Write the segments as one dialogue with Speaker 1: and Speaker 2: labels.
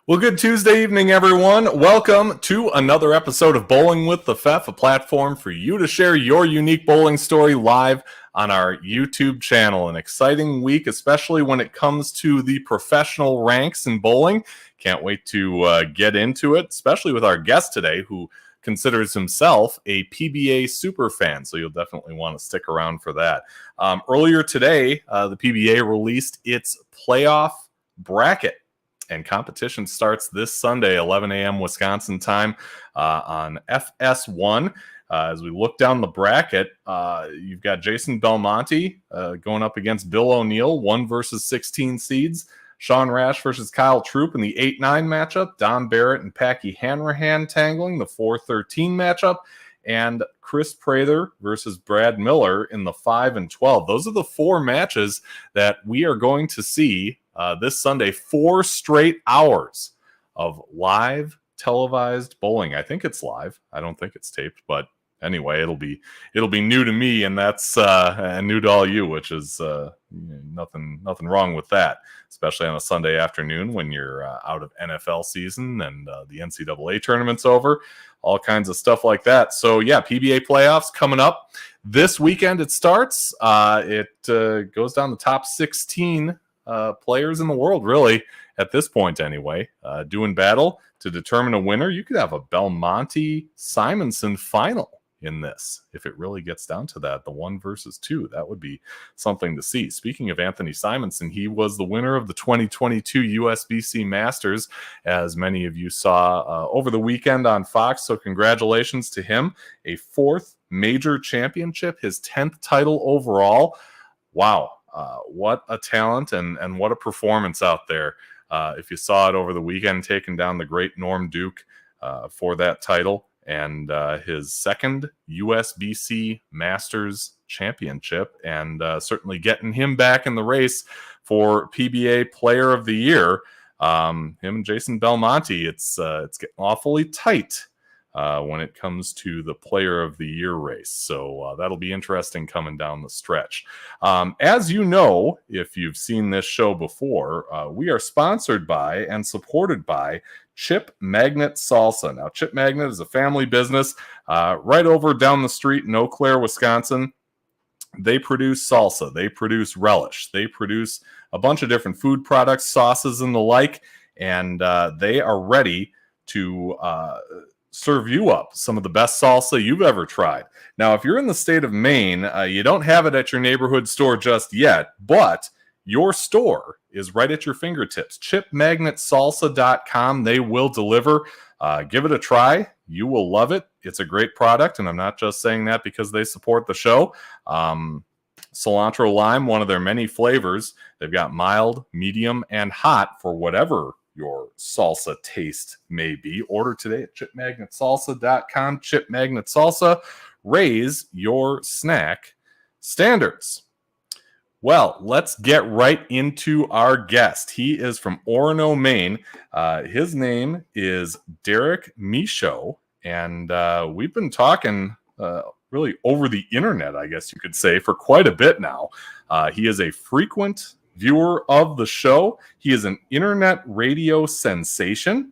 Speaker 1: Well, good Tuesday evening, everyone. Welcome to another episode of Bowling with the Fef, a platform for you to share your unique bowling story live on our YouTube channel. An exciting week, especially when it comes to the professional ranks in bowling. Can't wait to get into it, especially with our guest today, who considers himself a PBA super fan, so you'll definitely want to stick around for that. Earlier today, the PBA released its playoff bracket. And competition starts this Sunday, 11 a.m. Wisconsin time on FS1. As we look down the bracket, you've got Jason Belmonte going up against Bill O'Neill, 1 versus 16 seeds. Sean Rash versus Kyle Troop in the 8-9 matchup. Don Barrett and Packy Hanrahan tangling the 4-13 matchup. And Chris Prather versus Brad Miller in the 5 and 12. Those are the 4 matches that we are going to see this Sunday. 4 straight hours of live televised bowling. I think it's live. I don't think it's taped, but anyway, it'll be new to me, and that's new to all you, which is nothing wrong with that, especially on a Sunday afternoon when you're out of NFL season and the NCAA tournament's over, all kinds of stuff like that. So yeah, PBA playoffs coming up this weekend. It starts. It goes down the top 16 players in the world, really, at this point anyway, doing battle to determine a winner. You could have a Belmonte Simonson final in this if it really gets down to that, the 1 versus 2. That would be something to see. Speaking of Anthony Simonson, he was the winner of the 2022 USBC Masters, as many of you saw over the weekend on Fox, so congratulations to him. A 4th major championship, his 10th title overall. Wow. What a talent and what a performance out there. If you saw it over the weekend, taking down the great Norm Duke for that title, and his 2nd USBC Masters championship, and certainly getting him back in the race for PBA Player of the Year. Him and Jason Belmonte, it's getting awfully tight when it comes to the Player of the Year race. So that'll be interesting coming down the stretch. As you know, if you've seen this show before, we are sponsored by and supported by Chip Magnet Salsa. Now, Chip Magnet is a family business right over down the street in Eau Claire, Wisconsin. They produce salsa. They produce relish. They produce a bunch of different food products, sauces, and the like. And they are ready to serve you up some of the best salsa you've ever tried. Now, if you're in the state of Maine, you don't have it at your neighborhood store just yet, but your store is right at your fingertips. ChipMagnetSalsa.com. They will deliver. Give it a try. You will love it. It's a great product, and I'm not just saying that because they support the show. Cilantro lime, one of their many flavors. They've got mild, medium, and hot for whatever your salsa taste may be. Order today at ChipMagnetSalsa.com. Chip Magnet Salsa. Raise your snack standards. Well, let's get right into our guest. He is from Orono, Maine. His name is Derek Michaud, and we've been talking really over the internet, I guess you could say, for quite a bit now. He is a frequent viewer of the show. He is an internet radio sensation.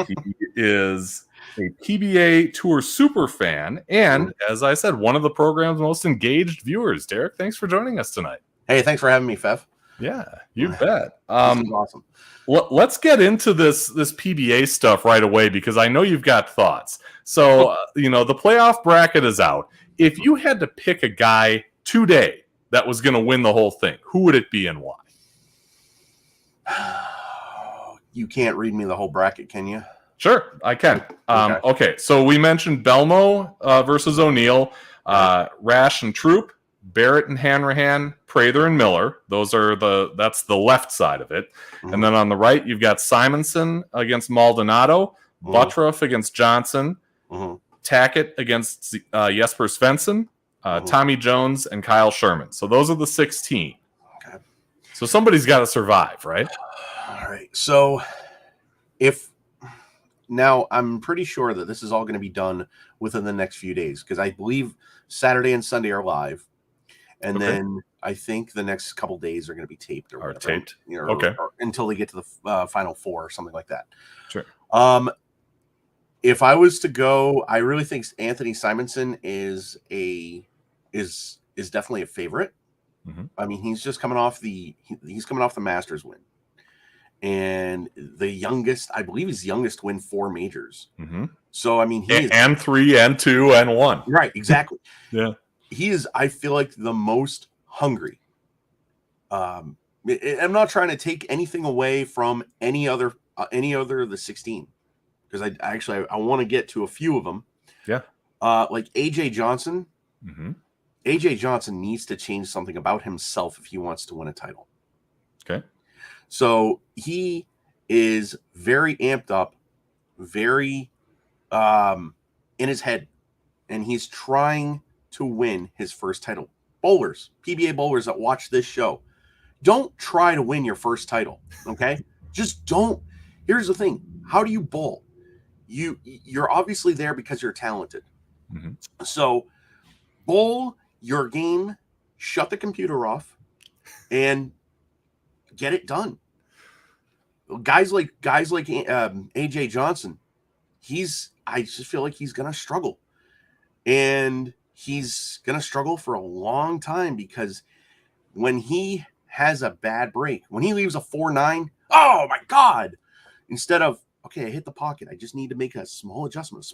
Speaker 1: He is a PBA Tour super fan, and as I said, one of the program's most engaged viewers. Derek, thanks for joining us tonight.
Speaker 2: Hey, thanks for having me, Fev.
Speaker 1: Yeah, you bet.
Speaker 2: Awesome.
Speaker 1: Let's get into this PBA stuff right away, because I know you've got thoughts. So, the playoff bracket is out. If you had to pick a guy today that was going to win the whole thing, who would it be and why?
Speaker 2: You can't read me the whole bracket, can you?
Speaker 1: Sure, I can.
Speaker 2: Okay.
Speaker 1: Okay, so we mentioned Belmo versus O'Neill, Rash and Troop, Barrett and Hanrahan, Prather and Miller. That's the left side of it.
Speaker 2: Mhm.
Speaker 1: And then on the right, you've got Simonson against Maldonado,
Speaker 2: Mhm.
Speaker 1: Buttroff against Johnson,
Speaker 2: Mhm.
Speaker 1: Tackett against Jesper Svensson, Tommy Jones, and Kyle Sherman. So those are the 16.
Speaker 2: Okay.
Speaker 1: So somebody's got to survive, right?
Speaker 2: All right. So now I'm pretty sure that this is all going to be done within the next few days because I believe Saturday and Sunday are live, and then I think the next couple days are going to be taped or whatever.
Speaker 1: Taped.
Speaker 2: Or until they get to the Final Four or something like that.
Speaker 1: Sure.
Speaker 2: If I was to go, I really think Anthony Simonson is definitely a favorite.
Speaker 1: Mm-hmm.
Speaker 2: I mean, he's just coming off the Masters win, and the youngest, I believe, his youngest win 4 majors.
Speaker 1: Mm-hmm.
Speaker 2: So I mean,
Speaker 1: and 3 and 2 and 1.
Speaker 2: Right, exactly.
Speaker 1: Yeah,
Speaker 2: he is. I feel like the most hungry. I'm not trying to take anything away from any other of the 16. Because I want to get to a few of them.
Speaker 1: Yeah.
Speaker 2: Like AJ Johnson.
Speaker 1: Mm-hmm.
Speaker 2: AJ Johnson needs to change something about himself if he wants to win a title.
Speaker 1: Okay.
Speaker 2: So he is very amped up, very in his head, and he's trying to win his first title. Bowlers, PBA bowlers that watch this show, don't try to win your first title, okay? Just don't. Here's the thing. How do you bowl? You're obviously there because you're talented.
Speaker 1: Mm-hmm.
Speaker 2: So bowl your game, shut the computer off, and get it done. Guys like AJ Johnson, I just feel like he's gonna struggle. And he's gonna struggle for a long time because when he has a bad break, when he leaves a 4-9, oh my God! Instead of, okay, I hit the pocket, I just need to make a small adjustment.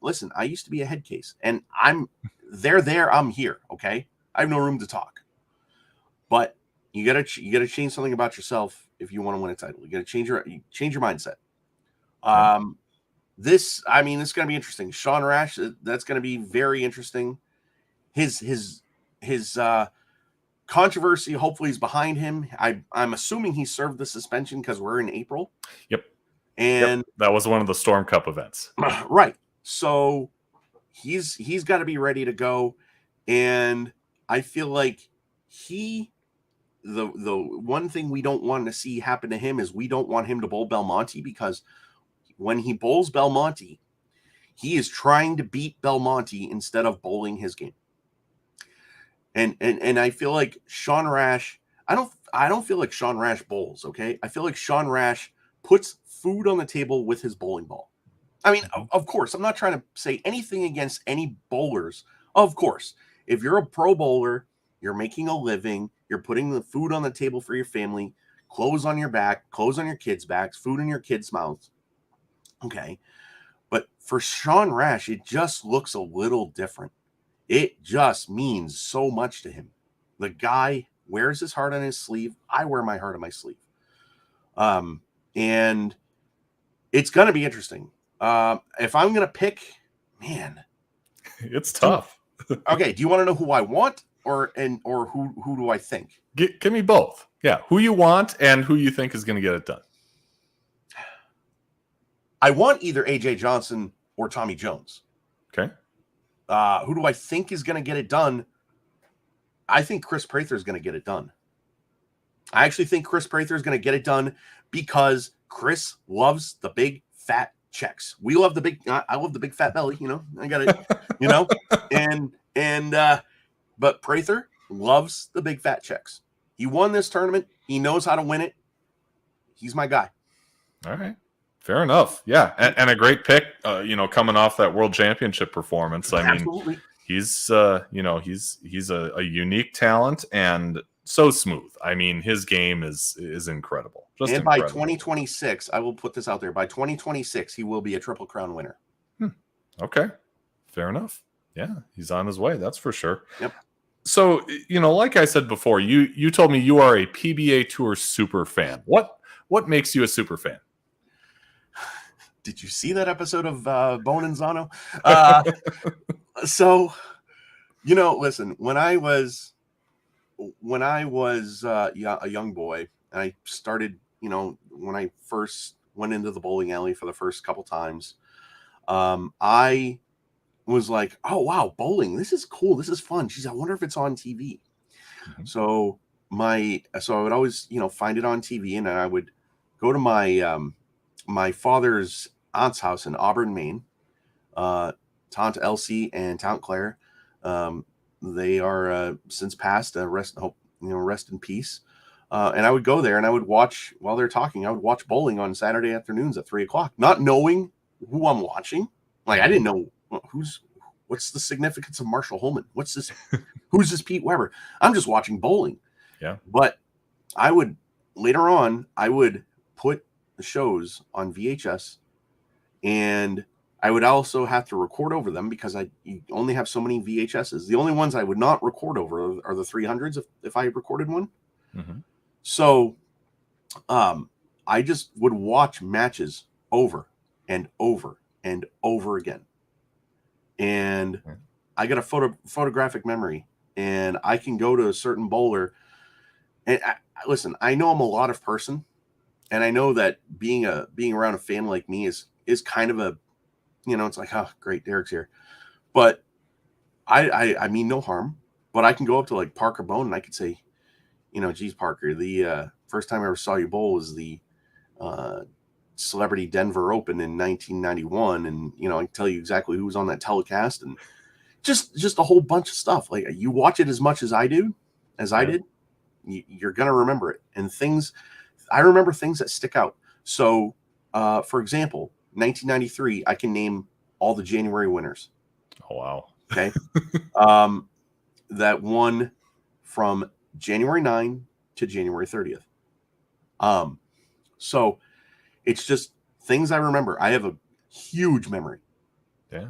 Speaker 2: Listen, I used to be a head case, and I'm here, okay? I have no room to talk. But you gotta change something about yourself if you want to win a title. You gotta change your mindset. This is gonna be interesting. Sean Rash, that's gonna be very interesting. His controversy hopefully is behind him. I'm assuming he served the suspension because we're in April.
Speaker 1: Yep.
Speaker 2: And
Speaker 1: that was one of the Storm Cup events.
Speaker 2: Right. So he's got to be ready to go. And I feel like the one thing we don't want to see happen to him is we don't want him to bowl Belmonte, because when he bowls Belmonte, he is trying to beat Belmonte instead of bowling his game. And I feel like Sean Rash, I don't feel like Sean Rash bowls, okay? I feel like Sean Rash puts food on the table with his bowling ball. I mean, of course, I'm not trying to say anything against any bowlers. Of course, if you're a pro bowler, you're making a living, you're putting the food on the table for your family, clothes on your back, clothes on your kids' backs, food in your kids' mouths. Okay. But for Sean Rash, it just looks a little different. It just means so much to him. The guy wears his heart on his sleeve. I wear my heart on my sleeve. And it's going to be interesting. If I'm going to pick, man,
Speaker 1: it's tough.
Speaker 2: Okay. Do you want to know who I want or who do I think?
Speaker 1: Give me both. Yeah. Who you want and who you think is going to get it done.
Speaker 2: I want either AJ Johnson or Tommy Jones.
Speaker 1: Okay.
Speaker 2: Who do I think is going to get it done? I think Chris Prather is going to get it done. I actually think Chris Prather is going to get it done because Chris loves the big fat checks. We love the big. I love the big fat belly. I got it. But Prather loves the big fat checks. He won this tournament. He knows how to win it. He's my guy.
Speaker 1: All right. Fair enough. Yeah. And a great pick, coming off that world championship performance. I
Speaker 2: Absolutely.
Speaker 1: mean, he's a unique talent and so smooth. I mean, his game is incredible. Just
Speaker 2: and
Speaker 1: incredible.
Speaker 2: By 2026, I will put this out there. By 2026, he will be a Triple Crown winner.
Speaker 1: Okay. Fair enough. Yeah. He's on his way. That's for sure.
Speaker 2: Yep.
Speaker 1: So, like I said before, you told me you are a PBA Tour super fan. What makes you a super fan?
Speaker 2: Did you see that episode of Bone and Zano? Uh, so, listen, when I was a young boy, and I started, when I first went into the bowling alley for the first couple times, I was like, oh wow, bowling, this is cool, this is fun. Geez, I wonder if it's on TV.
Speaker 1: Mhm.
Speaker 2: So I would always, find it on TV, and then I would go to my father's aunt's house in Auburn, Maine. Taunt Elsie and Taunt Claire. They are since passed. Rest in peace. And I would go there and I would watch while they're talking. I would watch bowling on Saturday afternoons at 3:00, not knowing who I'm watching. Like I didn't know what's the significance of Marshall Holman. Who's this Pete Weber? I'm just watching bowling.
Speaker 1: Yeah.
Speaker 2: But later on, I would put the shows on VHS, and I would also have to record over them because you only have so many VHSs. The only ones I would not record over are the 300s if I recorded one.
Speaker 1: Mm-hmm.
Speaker 2: So I just would watch matches over and over and over again. And I got a photographic memory, and I can go to a certain bowler. And listen, I know I'm a lot of person, and I know that being around a fan like me is kind of a, it's like, oh, great, Derek's here. But I mean no harm. But I can go up to like Parker Bone and I could say, geez, Parker, the first time I ever saw you bowl was the Celebrity Denver Open in 1991, and I can tell you exactly who was on that telecast, and just a whole bunch of stuff. Like you watch it as much as I did, you're gonna remember it. And I remember things that stick out. So, for example, 1993, I can name all the January winners.
Speaker 1: Oh wow!
Speaker 2: Okay, that won from January 9 to January 30th. So it's just things I remember. I have a huge memory.
Speaker 1: Yeah.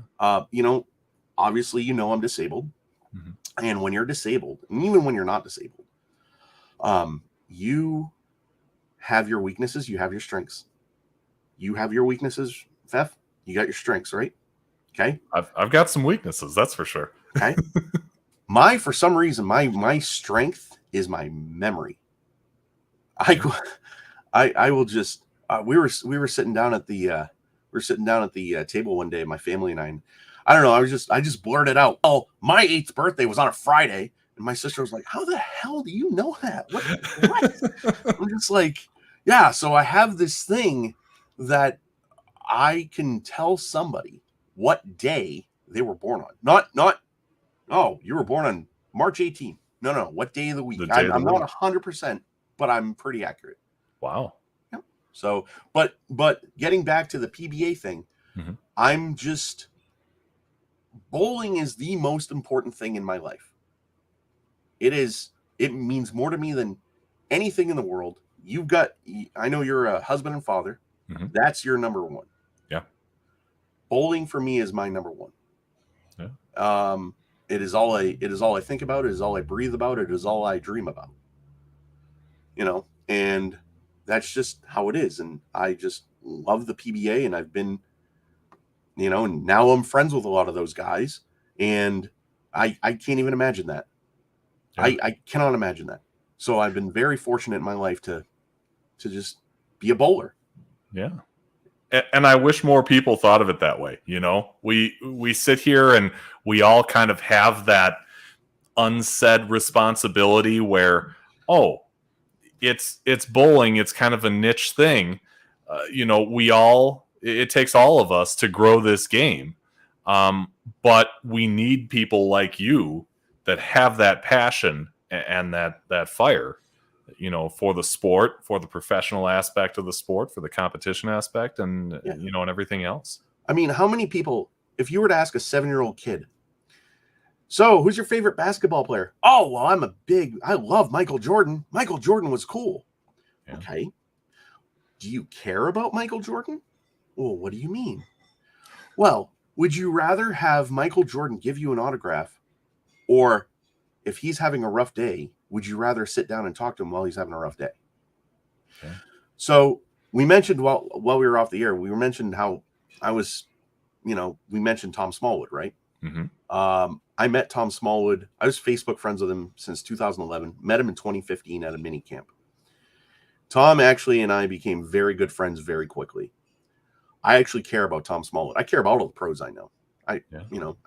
Speaker 2: Obviously, I'm disabled,
Speaker 1: Mm-hmm.
Speaker 2: and when you're disabled, and even when you're not disabled, you have your weaknesses, you have your strengths. You have your weaknesses, Fef. You got your strengths, right? Okay.
Speaker 1: I've got some weaknesses, that's for sure.
Speaker 2: Okay. For some reason, my strength is my memory. I will just. We were sitting down at the table one day, my family and I don't know. I just blurted out, "Oh, my 8th birthday was on a Friday," and my sister was like, "How the hell do you know that? What?" I'm just like, yeah. So I have this thing that I can tell somebody what day they were born on. Not. Oh, you were born on March 18th. No. What day of the week?
Speaker 1: The day of the
Speaker 2: I'm not
Speaker 1: week.
Speaker 2: 100%, but I'm pretty accurate.
Speaker 1: Wow.
Speaker 2: Yep. So, but getting back to the PBA thing,
Speaker 1: Mm-hmm.
Speaker 2: I'm just, bowling is the most important thing in my life. It means more to me than anything in the world. I know you're a husband and father.
Speaker 1: Mm-hmm.
Speaker 2: That's your number one.
Speaker 1: Yeah.
Speaker 2: Bowling for me is my number one.
Speaker 1: Yeah.
Speaker 2: It is all I think about. It is all I breathe about. It is all I dream about. And that's just how it is. And I just love the PBA, and I've been, and now I'm friends with a lot of those guys, and I can't even imagine that. Yeah. I cannot imagine that. So I've been very fortunate in my life to just be a bowler.
Speaker 1: Yeah. And I wish more people thought of it that way. We sit here and we all kind of have that unsaid responsibility where, oh, it's bowling. It's kind of a niche thing. It takes all of us to grow this game. But we need people like you that have that passion and that fire, for the sport, for the professional aspect of the sport, for the competition aspect, and and everything else.
Speaker 2: I mean, how many people, if you were to ask a 7-year-old kid, so who's your favorite basketball player? Oh, well, I love Michael Jordan. Michael Jordan was cool. Yeah. Okay. Do you care about Michael Jordan? Well, what do you mean? Well, would you rather have Michael Jordan give you an autograph, or if he's having a rough day, would you rather sit down and talk to him while he's having a rough day? Okay. So we mentioned while we were off the air, we mentioned how I was, we mentioned Tom Smallwood, right?
Speaker 1: Mm-hmm.
Speaker 2: I met Tom Smallwood. I was Facebook friends with him since 2011. Met him in 2015 at a mini camp. Tom actually and I became very good friends very quickly. I actually care about Tom Smallwood. I care about all the pros I know. I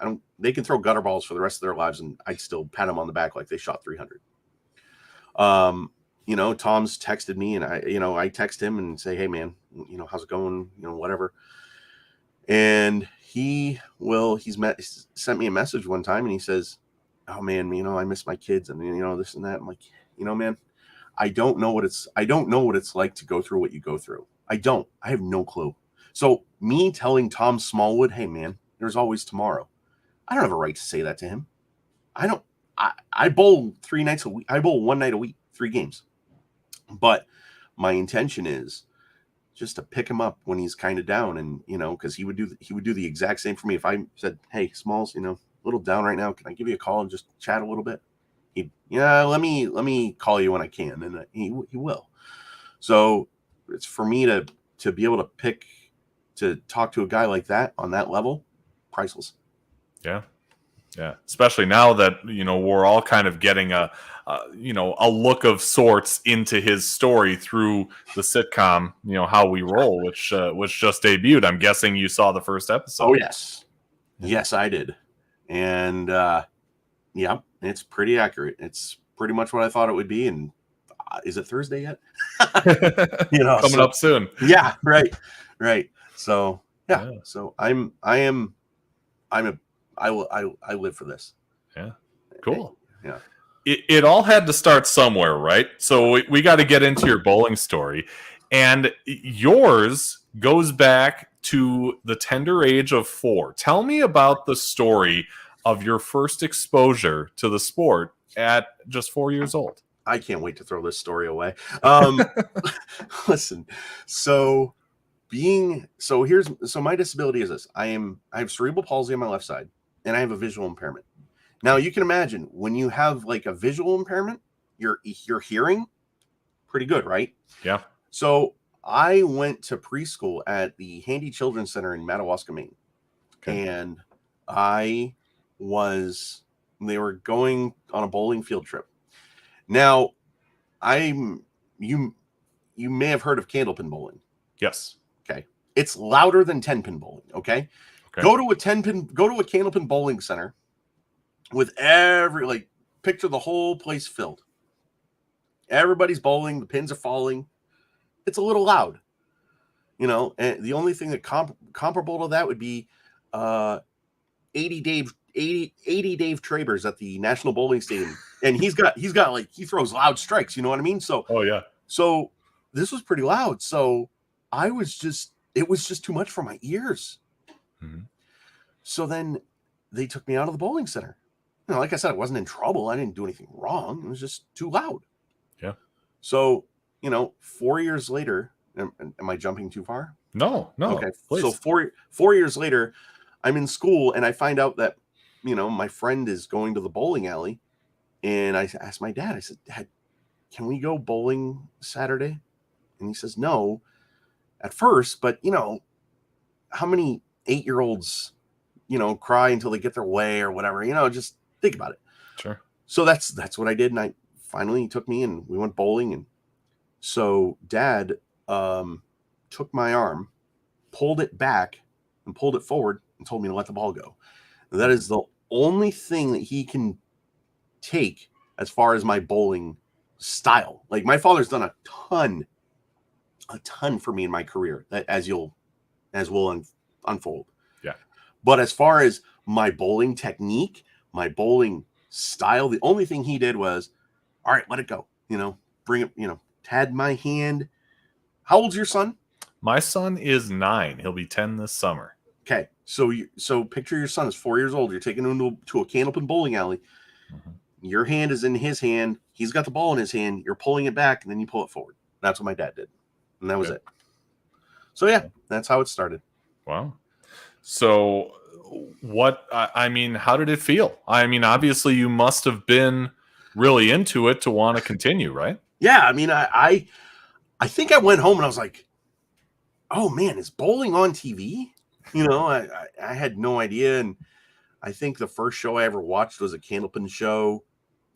Speaker 2: don't. They can throw gutter balls for the rest of their lives, and I'd still pat them on the back like they shot 300. Tom's texted me, and I text him and say, "Hey, man, how's it going? Whatever." And he's sent me a message one time, and he says, "Oh man, I miss my kids, and this and that." I'm like, man, I don't know what it's like to go through what you go through. I have no clue. So me telling Tom Smallwood, "Hey man, there's always tomorrow," I don't have a right to say that to him. I bowl 3 nights a week. I bowl 1 night a week, 3 games. But my intention is just to pick him up when he's kind of down, and because he would do the exact same for me. If I said, "Hey, Smalls, a little down right now, can I give you a call and just chat a little bit?" Let me call you when I can, and he will. So it's for me to be able to talk to a guy like that on that level, priceless.
Speaker 1: Yeah. Especially now that we're all kind of getting a look of sorts into his story through the sitcom, How We Roll, which just debuted. I'm guessing you saw the first episode.
Speaker 2: Oh yes, I did, and yeah, it's pretty accurate. It's pretty much what I thought it would be. And is it Thursday yet?
Speaker 1: Coming up soon.
Speaker 2: Yeah, right. So yeah. So I live for this.
Speaker 1: Yeah, cool.
Speaker 2: Yeah.
Speaker 1: It all had to start somewhere, right? So we got to get into your bowling story, and yours goes back to the tender age of 4. Tell me about the story of your first exposure to the sport at just 4 years old.
Speaker 2: I can't wait to throw this story away. Listen, so my disability is this. I have cerebral palsy on my left side, and I have a visual impairment. Now you can imagine when you have like a visual impairment, your hearing pretty good, right?
Speaker 1: Yeah.
Speaker 2: So I went to preschool at the Handy Children's Center in Madawaska, Maine. Okay. And they were going on a bowling field trip. Now, you may have heard of candlepin bowling.
Speaker 1: Yes.
Speaker 2: Okay. It's louder than 10-pin bowling. Okay. Go to a candlepin bowling center with picture the whole place filled. Everybody's bowling. The pins are falling. It's a little loud, and the only thing that comparable to that would be 80 Dave Travers at the National Bowling Stadium. And he throws loud strikes, you know what I mean? So, so this was pretty loud. So it was just too much for my ears. Mm-hmm. So then they took me out of the bowling center. Like I said, I wasn't in trouble. I didn't do anything wrong. It was just too loud.
Speaker 1: Yeah.
Speaker 2: So, 4 years later, am I jumping too far?
Speaker 1: No.
Speaker 2: Okay.
Speaker 1: Please.
Speaker 2: So 4 years later, I'm in school and I find out that, my friend is going to the bowling alley, and I asked my dad, I said, "Dad, can we go bowling Saturday?" And he says, "No," at first, but how many 8-year-olds, cry until they get their way or whatever, just think about it.
Speaker 1: Sure.
Speaker 2: So that's what I did. And he took me and we went bowling. And so Dad took my arm, pulled it back and pulled it forward and told me to let the ball go. And that is the only thing that he can take as far as my bowling style. Like, my father's done a ton for me in my career, that as will unfold.
Speaker 1: Yeah. But
Speaker 2: as far as my bowling technique, my bowling style, the only thing he did was, all right, let it go. Bring it, had my hand. How old's your son?
Speaker 1: My son is 9. He'll be 10 this summer.
Speaker 2: Okay. So picture your son is 4 years old. You're taking him to a candlepin bowling alley. Mm-hmm. Your hand is in his hand. He's got the ball in his hand. You're pulling it back, and then you pull it forward. That's what my dad did. And that was it. So, yeah, that's how it started.
Speaker 1: Wow. So how did it feel? I mean, obviously you must have been really into it to want to continue, right?
Speaker 2: Yeah. I mean, I think I went home and I was like, oh man, is bowling on TV? You know, I had no idea. And I think the first show I ever watched was a Candlepin show.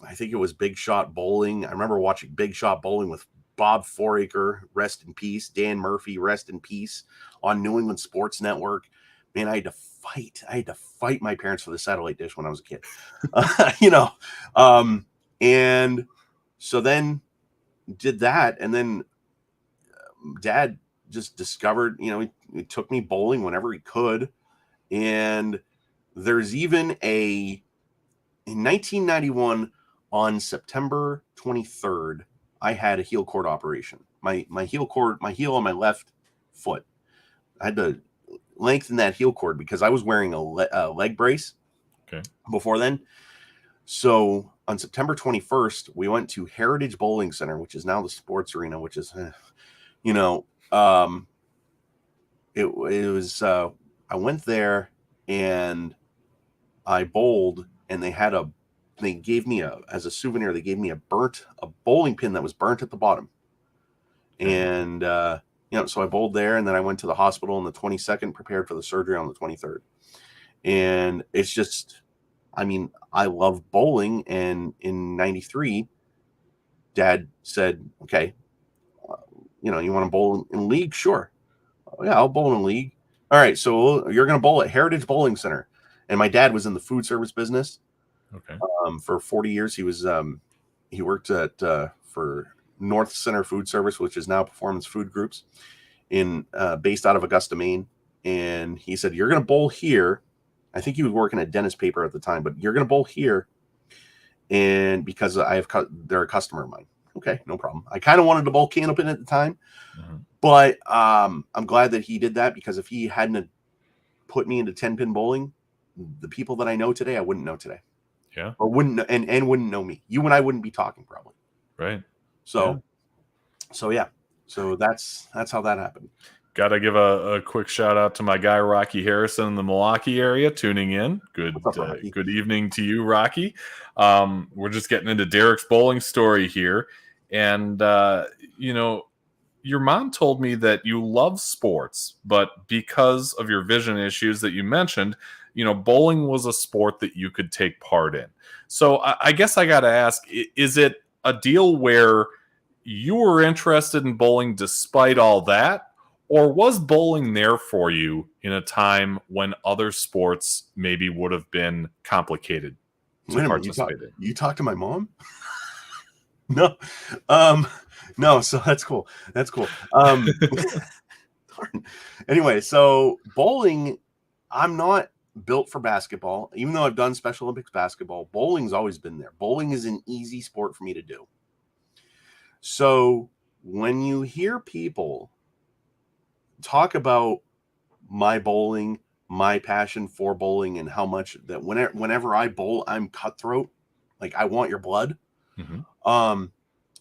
Speaker 2: I think it was Big Shot Bowling. I remember watching Big Shot Bowling with Bob Foraker, rest in peace. Dan Murphy, rest in peace, on New England Sports Network. Man, I had to fight my parents for the satellite dish when I was a kid. You know, and so then did that, and then Dad just discovered, you know, he took me bowling whenever he could, and there's even in 1991 on September 23rd, I had a heel cord operation. My heel on my left foot. I had to lengthen that heel cord because I was wearing a leg brace before then. So on September 21st, we went to Heritage Bowling Center, which is now the Sports Arena, which is, you know, it was, I went there and I bowled, and they gave me as a souvenir, they gave me a bowling pin that was burnt at the bottom. And, you know, so I bowled there, and then I went to the hospital on the 22nd, prepared for the surgery on the 23rd. And it's just, I mean, I love bowling. And in 93, Dad said, okay, you know, you want to bowl in league? Sure. Oh, yeah, I'll bowl in league. All right. So you're going to bowl at Heritage Bowling Center. And my dad was in the food service business.
Speaker 1: Okay.
Speaker 2: For 40 years, he worked for North Center Food Service, which is now Performance Food Groups, based out of Augusta, Maine. And he said, you're going to bowl here. I think he was working at Dennis Paper at the time, but you're going to bowl here. And because they're a customer of mine. Okay, no problem. I kind of wanted to bowl Candlepin at the time, but I'm glad that he did that, because if he hadn't put me into 10-pin bowling, the people that I know today, I wouldn't know today.
Speaker 1: Yeah.
Speaker 2: Or wouldn't wouldn't know me. You and I wouldn't be talking probably.
Speaker 1: Right.
Speaker 2: So that's how that happened.
Speaker 1: Got to give a quick shout out to my guy Rocky Harrison in the Milwaukee area tuning in. Good evening to you, Rocky. We're just getting into Derek's bowling story here, and you know, your mom told me that you love sports, but because of your vision issues that you mentioned, you know, bowling was a sport that you could take part in. So I guess I got to ask, is it a deal where you were interested in bowling despite all that? Or was bowling there for you in a time when other sports maybe would have been complicated to participate in?
Speaker 2: You talk to my mom? No. No, so that's cool. That's cool. Anyway, so bowling, I'm not built for basketball. Even though I've done Special Olympics basketball, bowling's always been there. Bowling is an easy sport for me to do. So when you hear people talk about my bowling, my passion for bowling, and how much that whenever I bowl, I'm cutthroat, like I want your blood.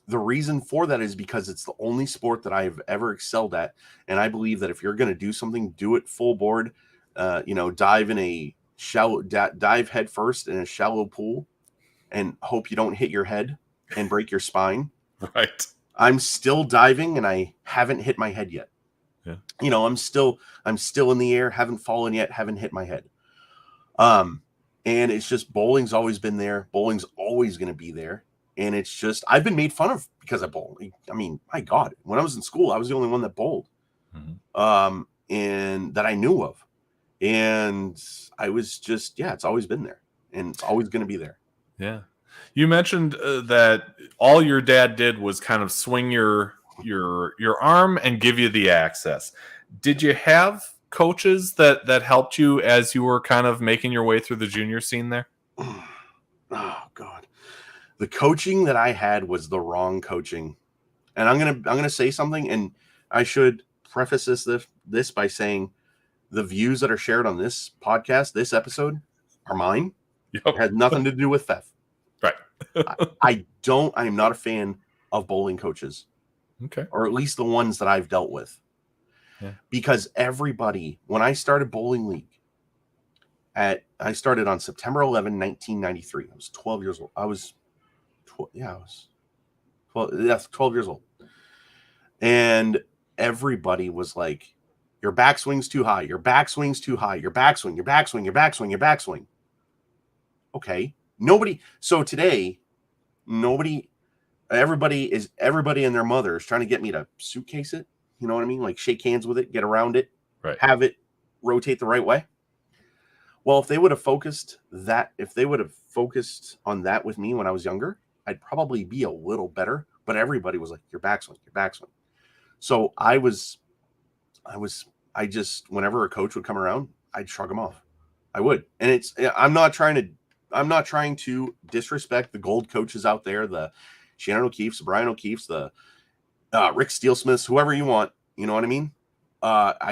Speaker 2: The reason for that is because it's the only sport that I've ever excelled at, and I believe that if you're going to do something, do it full board. You know, dive head first in a shallow pool, and hope you don't hit your head and break your spine.
Speaker 1: Right.
Speaker 2: I'm still diving, and I haven't hit my head yet.
Speaker 1: Yeah.
Speaker 2: You know, I'm still in the air, haven't fallen yet, haven't hit my head. And it's just, bowling's always been there. Bowling's always going to be there. And it's just, I've been made fun of because I bowl. I mean, my God, when I was in school, I was the only one that bowled, and that I knew of. And I was just, it's always been there, and it's always going to be there.
Speaker 1: Yeah. You mentioned that all your dad did was kind of swing your arm and give you the access. Did you have coaches that helped you as you were kind of making your way through the junior scene there?
Speaker 2: Oh God. The coaching that I had was the wrong coaching. And I'm going to say something, and I should preface this by saying the views that are shared on this podcast, this episode, are mine.
Speaker 1: Yep.
Speaker 2: It has nothing to do with theft.
Speaker 1: Right.
Speaker 2: I am not a fan of bowling coaches.
Speaker 1: Okay.
Speaker 2: Or at least the ones that I've dealt with.
Speaker 1: Yeah.
Speaker 2: Because everybody, when I started bowling league, I started on September 11, 1993. I was 12 years old. I was 12 years old. And everybody was like, Your backswing's too high. Your backswing's too high. Your backswing, your backswing, your backswing, your backswing. Okay. So today, everybody and their mother is trying to get me to suitcase it. You know what I mean? Like shake hands with it, get around it,
Speaker 1: Right.
Speaker 2: have it rotate the right way. Well, if they would have focused on that with me when I was younger, I'd probably be a little better. But everybody was like, your backswing, your backswing. So I just, whenever a coach would come around, I'd shrug them off. I would. And I'm not trying to disrespect the gold coaches out there, the Shannon O'Keefe's, the Brian O'Keefe's, the Rick Steelsmiths, whoever you want. You know what I mean? I'm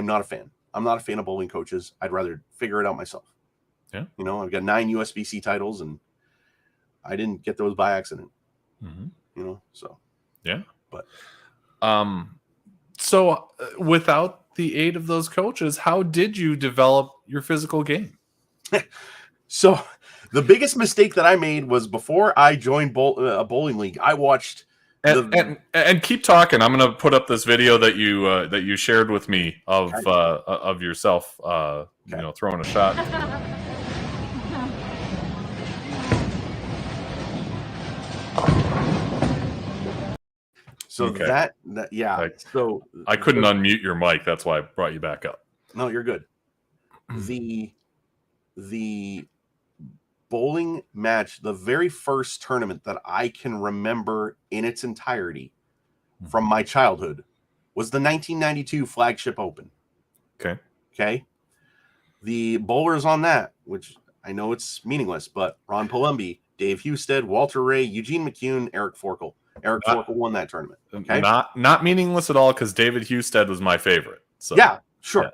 Speaker 2: not a fan. I'm not a fan of bowling coaches. I'd rather figure it out myself.
Speaker 1: Yeah.
Speaker 2: You know, I've got 9 USBC titles and I didn't get those by accident.
Speaker 1: Mm-hmm.
Speaker 2: You know, so.
Speaker 1: Yeah.
Speaker 2: But.
Speaker 1: So without the aid of those coaches, how did you develop your physical game?
Speaker 2: So the biggest mistake that I made was before I joined a bowling league, I watched
Speaker 1: and keep talking. I'm going to put up this video that you shared with me of yourself, throwing a shot.
Speaker 2: So
Speaker 1: okay.
Speaker 2: So
Speaker 1: I couldn't unmute your mic. That's why I brought you back up.
Speaker 2: No, you're good. The bowling match, the very first tournament that I can remember in its entirety from my childhood was the 1992 Flagship Open. Okay. The bowlers on that, which I know it's meaningless, but Ron Palumbi, Dave Husted, Walter Ray, Eugene McCune, Eric Forkel. Eric Forkel won that tournament. Okay?
Speaker 1: Not meaningless at all, because David Husted was my favorite. So
Speaker 2: yeah, sure. Yeah.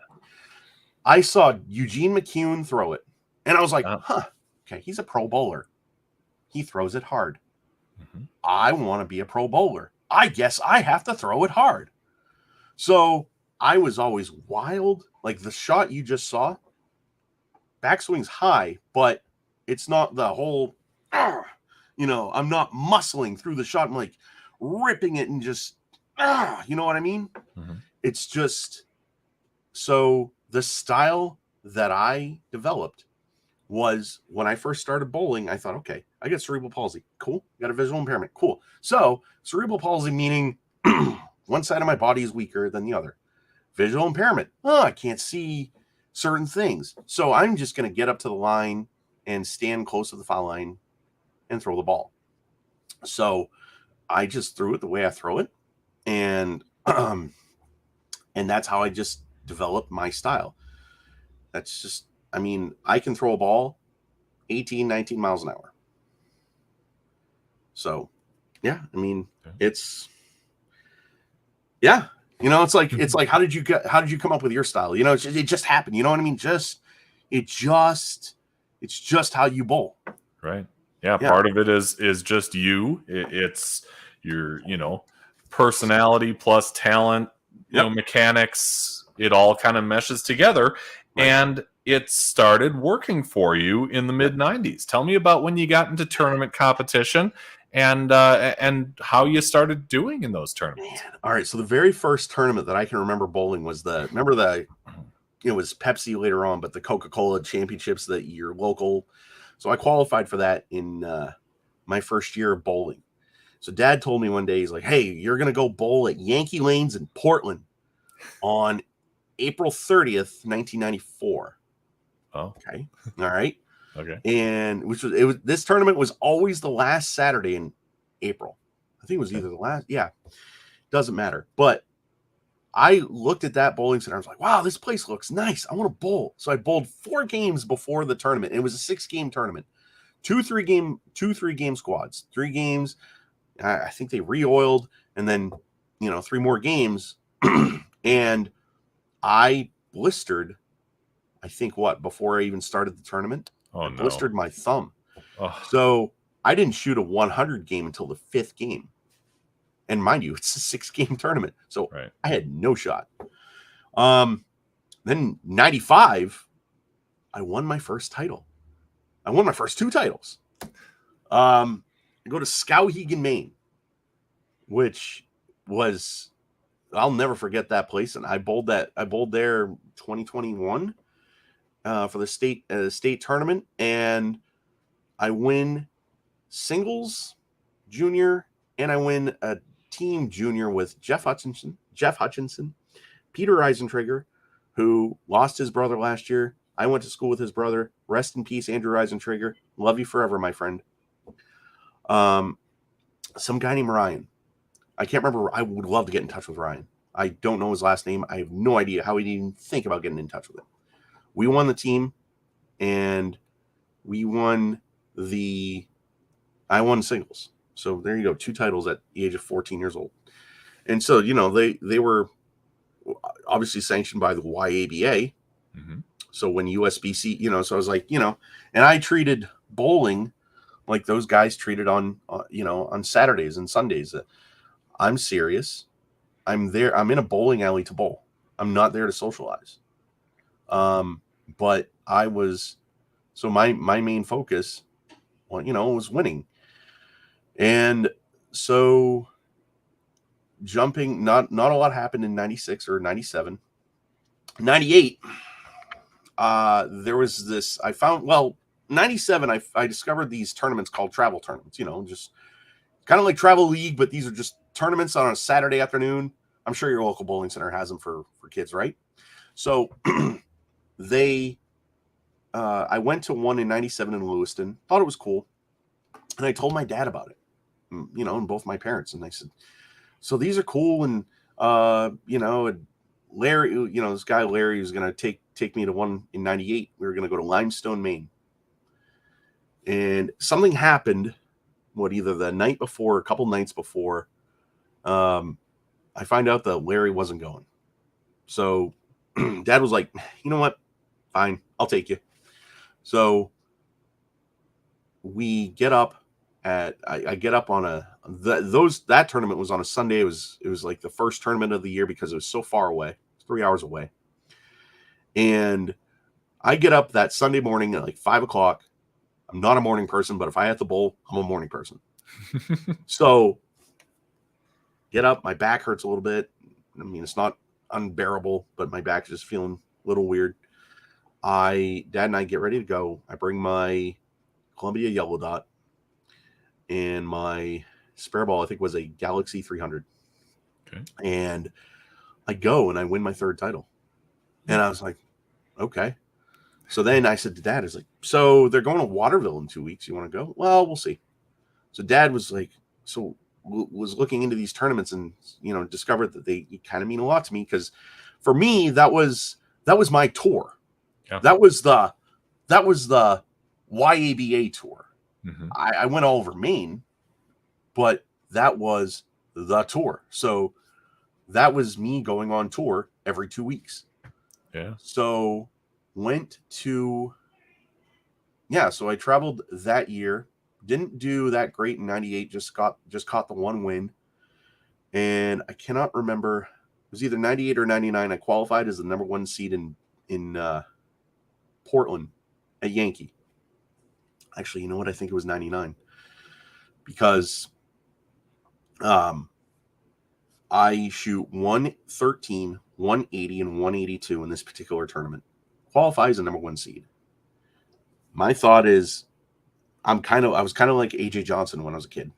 Speaker 2: I saw Eugene McCune throw it, and I was like, okay, he's a pro bowler. He throws it hard. Mm-hmm. I want to be a pro bowler. I guess I have to throw it hard. So I was always wild. Like the shot you just saw, backswing's high, but it's not the whole, I'm not muscling through the shot. I'm like ripping it and just, you know what I mean? Mm-hmm. It's just, so the style that I developed was when I first started bowling, I thought, okay, I got cerebral palsy. Cool. Got a visual impairment. Cool. So cerebral palsy meaning one side of my body is weaker than the other. Visual impairment. I can't see certain things. So I'm just going to get up to the line and stand close to the foul line and throw the ball. So I just threw it the way I throw it. And that's how I just developed my style. That's just, I can throw a ball 18, 19 miles an hour. So, yeah, it's, yeah, it's like, how did you come up with your style? It just happened. You know what I mean? It's just how you bowl.
Speaker 1: Right. Yeah. Part of it is just you. It's your, personality plus talent, mechanics. It all kind of meshes together. Right. And it started working for you in the mid-90s. Tell me about when you got into tournament competition and how you started doing in those tournaments.
Speaker 2: Man. All right. So the very first tournament that I can remember bowling was it was Pepsi later on, but the Coca-Cola championships, your local. So I qualified for that in my first year of bowling. So Dad told me one day, he's like, hey, you're going to go bowl at Yankee Lanes in Portland on April 30th, 1994.
Speaker 1: Oh,
Speaker 2: okay. All right.
Speaker 1: Okay.
Speaker 2: And this tournament was always the last Saturday in April. I think it was either the last. Yeah. Doesn't matter. But I looked at that bowling center. I was like, wow, this place looks nice. I want to bowl. So I bowled 4 games before the tournament. It was a 6-game tournament, 2 3-game squads, 3 games. I think they re-oiled and then, 3 more games. And I blistered, I think before I even started the tournament, I blistered my thumb. Oh. So I didn't shoot a 100 game until the 5th game. And mind you, it's a 6-game tournament. So I had no shot. Then 95, I won my first title. I won my first 2 titles. I go to Skowhegan, Maine, which was I'll never forget that place. And I bowled there 2021 for the state tournament, and I win singles junior, and I win a team junior with Jeff Hutchinson, Peter Eisentrager, who lost his brother last year. I went to school with his brother. Rest in peace, Andrew Eisentrager. Love you forever, my friend. Some guy named Ryan. I can't remember. I would love to get in touch with Ryan. I don't know his last name. I have no idea how he didn't even think about getting in touch with him. We won the team, and I won singles. So there you go. 2 titles at the age of 14 years old. And so, they were obviously sanctioned by the YABA.
Speaker 1: Mm-hmm.
Speaker 2: So when USBC, so I was like, and I treated bowling like those guys treated on Saturdays and Sundays. I'm serious. I'm there. I'm in a bowling alley to bowl. I'm not there to socialize. But I was, so my main focus, was winning. And so jumping, not a lot happened in 96 or 97. 98, there was this, 97, I discovered these tournaments called travel tournaments, just kind of like travel league, but these are just tournaments on a Saturday afternoon. I'm sure your local bowling center has them for kids, right? So I went to one in 97 in Lewiston, thought it was cool. And I told my dad about it, and both my parents. And I said, so these are cool. And, Larry, this guy, Larry, was going to take me to one in 98. We were going to go to Limestone, Maine. And something happened, either the night before or a couple nights before, I find out that Larry wasn't going. So Dad was like, you know what? Fine, I'll take you. So we get up I get up on that tournament was on a Sunday. It was like the first tournament of the year because it was so far away. It was 3 hours away. And I get up that Sunday morning at like 5 o'clock. I'm not a morning person, but if I have to bowl, I'm a morning person. So get up, my back hurts a little bit. I mean, it's not unbearable, but my back is just feeling a little weird. Dad and I get ready to go. I bring my Columbia Yellow Dot, and my spare ball, I think, was a Galaxy 300.
Speaker 1: Okay.
Speaker 2: And I go and I win my 3rd title. And I was like, okay. So then I said to Dad, so they're going to Waterville in 2 weeks. You want to go? Well, we'll see. So Dad was like, was looking into these tournaments and, discovered that they kind of mean a lot to me. Because for me, that was my tour. Yeah. That was the YABA tour. Mm-hmm. I went all over Maine, but that was the tour. So that was me going on tour every 2 weeks.
Speaker 1: Yeah.
Speaker 2: So so I traveled that year. Didn't do that great in 98. Just caught the one win. And I cannot remember. It was either 98 or 99. I qualified as the number 1 seed in Portland at Yankee. Actually, you know what? I think it was 99 because I shoot 113, 180, and 182 in this particular tournament. Qualify as a number 1 seed. My thought is, I was kind of like AJ Johnson when I was a kid.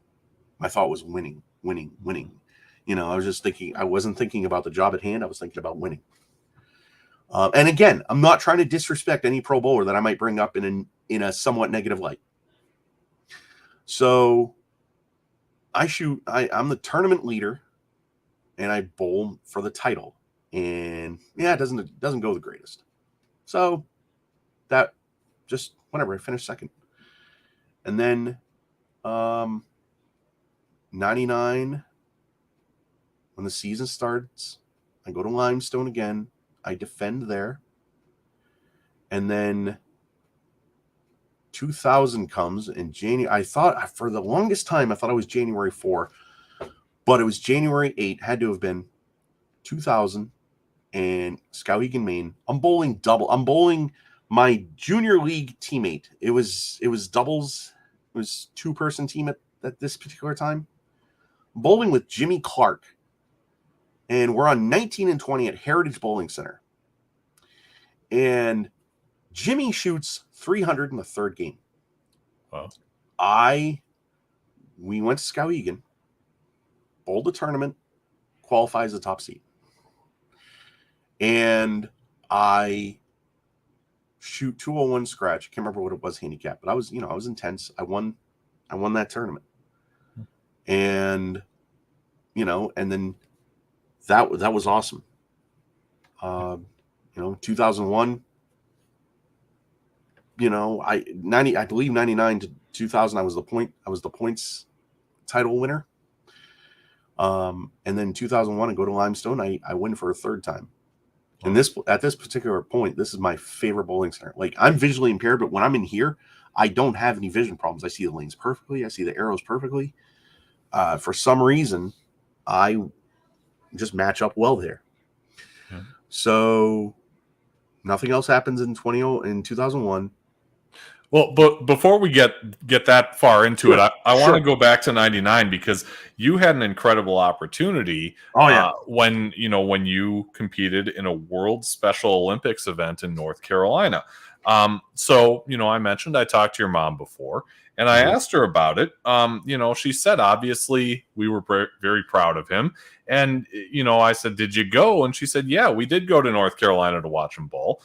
Speaker 2: My thought was winning. I was just thinking, I wasn't thinking about the job at hand. I was thinking about winning. And again, I'm not trying to disrespect any pro bowler that I might bring up in a somewhat negative light. So I'm the tournament leader, and I bowl for the title. And yeah, it doesn't go the greatest. So that just whatever, I finished 2nd. And then 99, when the season starts, I go to Limestone again. I defend there. And then 2000 comes in January. I thought for the longest time, I thought it was January 4, but it was January 8. Had to have been 2000 and Skowhegan, Maine. I'm bowling double. I'm bowling my junior league teammate. It was doubles. It was 2-person team at this particular time. Bowling with Jimmy Clark. And we're on 19 and 20 at Heritage Bowling Center. And Jimmy shoots 300 in the third game.
Speaker 1: Wow.
Speaker 2: We went to Skowhegan, bowled the tournament, qualifies the top seed. And I shoot 201 scratch. I can't remember what it was handicap, but I was intense. I won that tournament. And and then that was awesome. 2001, I believe 99 to 2000 I was the points title winner. And then 2001 I go to Limestone, I win for a third time. And at this particular point, this is my favorite bowling center. Like, I'm visually impaired, but when I'm in here, I don't have any vision problems. I see the lanes perfectly. I see the arrows perfectly. For some reason, I just match up well there. Yeah. So nothing else happens in 2001.
Speaker 1: Well, but before we get that far into it, I want to go back to 99 because you had an incredible opportunity. When you competed in a World Special Olympics event in North Carolina. So I mentioned I talked to your mom before, and I asked her about it. She said obviously we were very proud of him, and I said, did you go? And she said, yeah, we did go to North Carolina to watch him bowl.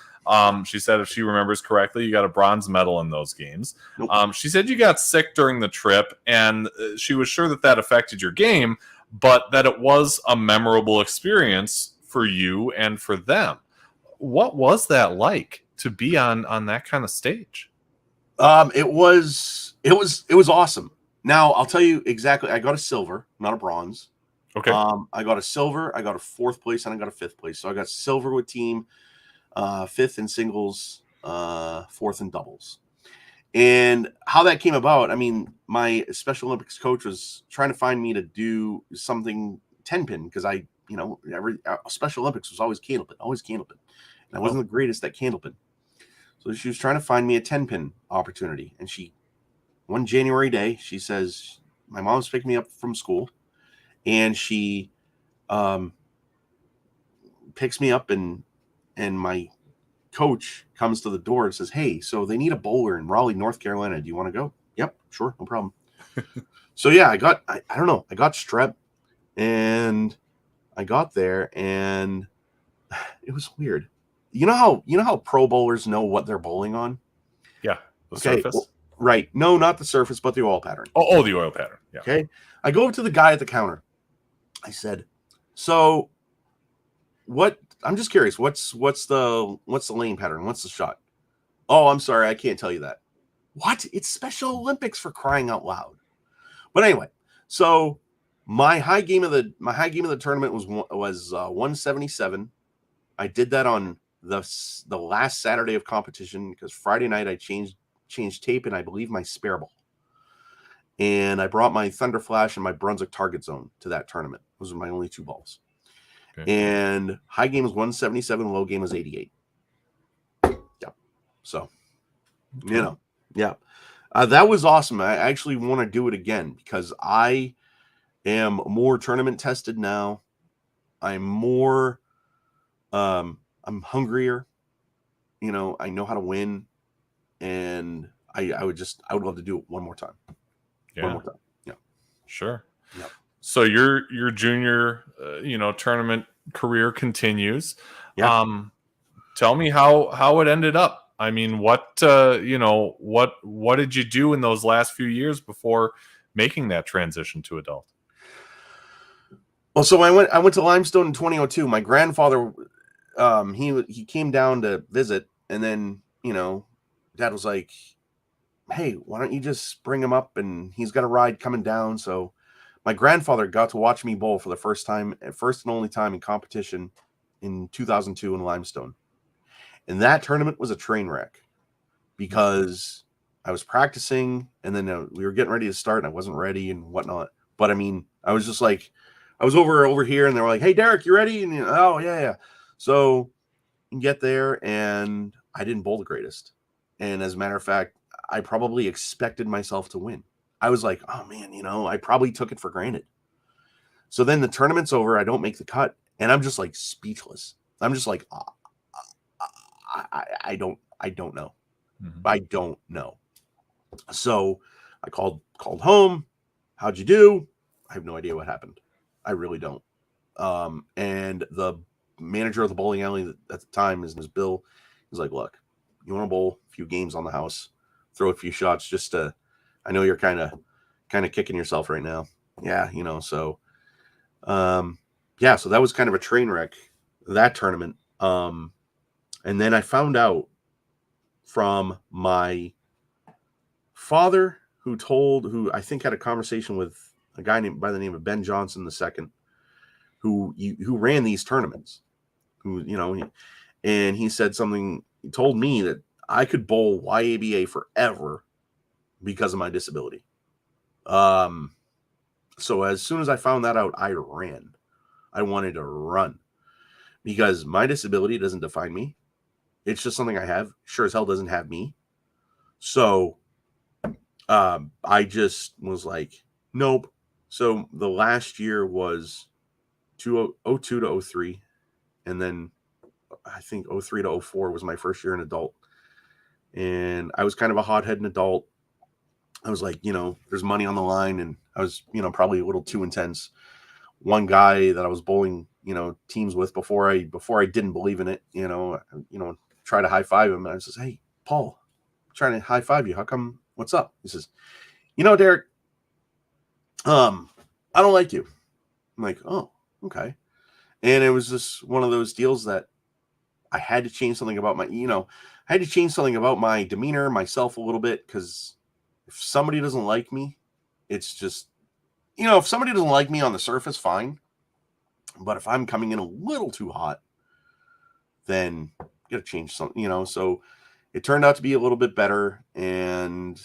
Speaker 1: She said, if she remembers correctly, you got a bronze medal in those games. Nope. She said you got sick during the trip, and she was sure that affected your game, but that it was a memorable experience for you and for them. What was that like to be on that kind of stage?
Speaker 2: It was awesome. Now I'll tell you exactly. I got a silver, not a bronze.
Speaker 1: Okay.
Speaker 2: I got a silver, I got a fourth place, and I got a fifth place. So I got silver with team, fifth in singles, fourth in doubles. And how that came about, I mean, my Special Olympics coach was trying to find me to do something 10-pin because every Special Olympics was always candlepin. And I wasn't the greatest at candlepin. So she was trying to find me a 10-pin opportunity. And one January day, she says, my mom's picking me up from school. And she picks me up, and my coach comes to the door and says, hey, so they need a bowler in Raleigh, North Carolina. Do you want to go? Yep, sure, no problem. So yeah, I got strep, and I got there, and it was weird. You know how pro bowlers know what they're bowling on?
Speaker 1: Yeah, the surface.
Speaker 2: Well, right. No, not the surface, but the oil pattern.
Speaker 1: Oh, the oil pattern. Yeah.
Speaker 2: Okay. I go over to the guy at the counter. I said, so what? I'm just curious. What's the lane pattern? What's the shot? Oh, I'm sorry, I can't tell you that. What? It's Special Olympics, for crying out loud. But anyway, so my high game of the tournament was 177. I did that on the last Saturday of competition because Friday night I changed tape and I believe my spare ball. And I brought my Thunder Flash and my Brunswick Target Zone to that tournament. Those were my only two balls. Okay. And high game was 177, low game was 88. Yeah. So, yeah. That was awesome. I actually want to do it again because I am more tournament tested now. I'm more, I'm hungrier. I know how to win, and I would love to do it one more time.
Speaker 1: Yeah.
Speaker 2: One more time. Yeah.
Speaker 1: Sure.
Speaker 2: Yeah.
Speaker 1: So your junior, tournament career continues.
Speaker 2: Yeah.
Speaker 1: Tell me how it ended up. I mean, what did you do in those last few years before making that transition to adult?
Speaker 2: Well, so I went to Limestone in 2002. My grandfather, he came down to visit, and then Dad was like, hey, why don't you just bring him up, and he's got a ride coming down. So my grandfather got to watch me bowl for the first and only time in competition in 2002 in Limestone. And that tournament was a train wreck because I was practicing, and then we were getting ready to start, and I wasn't ready and whatnot. But I mean, I was just like, I was over here, and they were like, hey, Derek, you ready? And oh, yeah. So you get there, and I didn't bowl the greatest. And as a matter of fact, I probably expected myself to win. I was like, oh man, I probably took it for granted. So then the tournament's over. I don't make the cut. And I'm just like speechless. I'm just like, I don't know.
Speaker 1: Mm-hmm.
Speaker 2: I don't know. So I called home. How'd you do? I have no idea what happened. I really don't. And the manager of the bowling alley at the time, his name is Bill. He's like, look, you want to bowl a few games on the house, throw a few shots just to, I know you're kind of kicking yourself right now. Yeah. So, yeah, so that was kind of a train wreck, that tournament. And then I found out from my father who I think had a conversation with a guy named by the name of Ben Johnson II, who ran these tournaments, and he said something. He told me that I could bowl YABA forever because of my disability. So as soon as I found that out, I ran. I wanted to run because my disability doesn't define me. It's just something I have. Sure as hell doesn't have me. So I just was like, nope. So the last year was 02 to 03. And then I think 03 to 04 was my first year in adult. And I was kind of a hot-headed adult. I was like, there's money on the line. And I was, probably a little too intense. One guy that I was bowling, teams with before I didn't believe in it, try to high five him. And I says, hey, Paul, I'm trying to high five you. How come? What's up? He says, Derek, I don't like you. I'm like, oh, okay. And it was just one of those deals that I had to change something about I had to change something about my demeanor, myself a little bit, because if somebody doesn't like me, it's just, if somebody doesn't like me on the surface, fine. But if I'm coming in a little too hot, then you got to change something, so it turned out to be a little bit better. And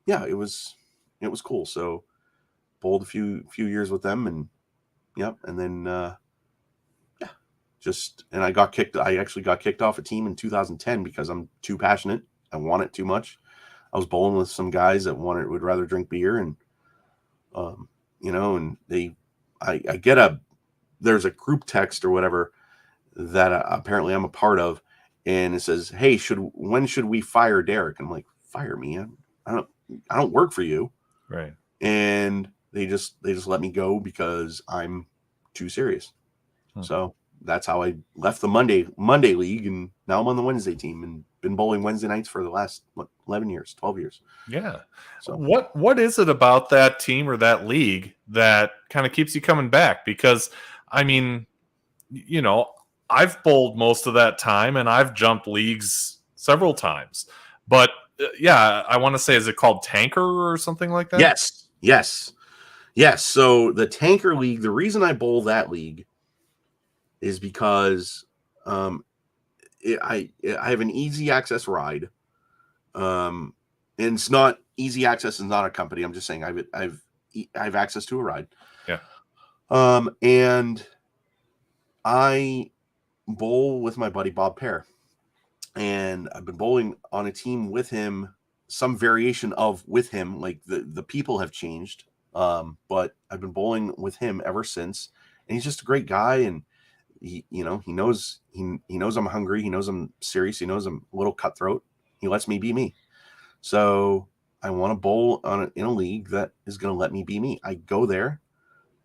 Speaker 2: yeah, it was cool. So bowled a few years with them, and yep. And then, and I actually got kicked off a team in 2010 because I'm too passionate. I want it too much. I was bowling with some guys that would rather drink beer, and, and there's a group text or whatever that apparently I'm a part of. And it says, hey, when should we fire Derek? I'm like, fire me? I don't work for you.
Speaker 1: Right.
Speaker 2: And they just let me go because I'm too serious. So that's how I left the Monday league, and now I'm on the Wednesday team and been bowling Wednesday nights for the last 12 years.
Speaker 1: Yeah.
Speaker 2: So
Speaker 1: what is it about that team or that league that kind of keeps you coming back? Because I mean, I've bowled most of that time and I've jumped leagues several times. But yeah, I want to say, is it called Tanker or something like that?
Speaker 2: Yes. So the Tanker League, the reason I bowl that league is because I have an easy access ride. And it's not easy access is not a company. I'm just saying I have access to a ride.
Speaker 1: Yeah.
Speaker 2: And I bowl with my buddy Bob Pear, and I've been bowling on a team with him, some variation of with him. Like the people have changed, but I've been bowling with him ever since, and he's just a great guy. And he knows I'm hungry. He knows I'm serious. He knows I'm a little cutthroat. He lets me be me. So I want to bowl in a league that is going to let me be me. I go there.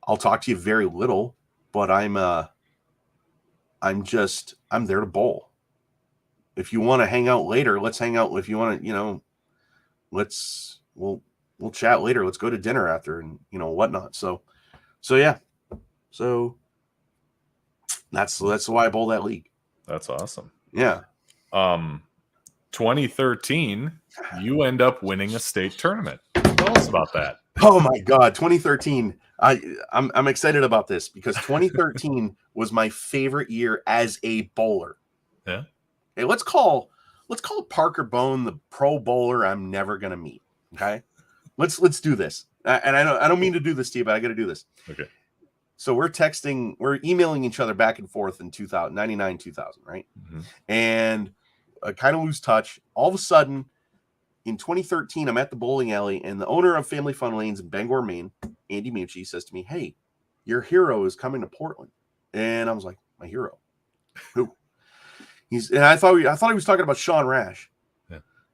Speaker 2: I'll talk to you very little, but I'm there to bowl. If you want to hang out later, let's hang out. If you want to, we'll chat later. Let's go to dinner after, and whatnot. So yeah. So that's why I bowl that league.
Speaker 1: That's awesome.
Speaker 2: Yeah.
Speaker 1: 2013, you end up winning a state tournament. Tell us about that.
Speaker 2: Oh my God, 2013. I'm excited about this because 2013 was my favorite year as a bowler.
Speaker 1: Yeah.
Speaker 2: Hey, let's call Parker Bone the pro bowler I'm never gonna meet. Okay, let's do this. And I don't mean to do this to you, but I got to do this.
Speaker 1: Okay.
Speaker 2: So we're emailing each other back and forth in 99, 2000, right?
Speaker 1: Mm-hmm.
Speaker 2: And I kind of lose touch. All of a sudden, in 2013, I'm at the bowling alley, and the owner of Family Fun Lanes in Bangor, Maine, Andy Mucci, says to me, "Hey, your hero is coming to Portland. And I was like, my hero. Who? And I thought he was talking about Sean Rash.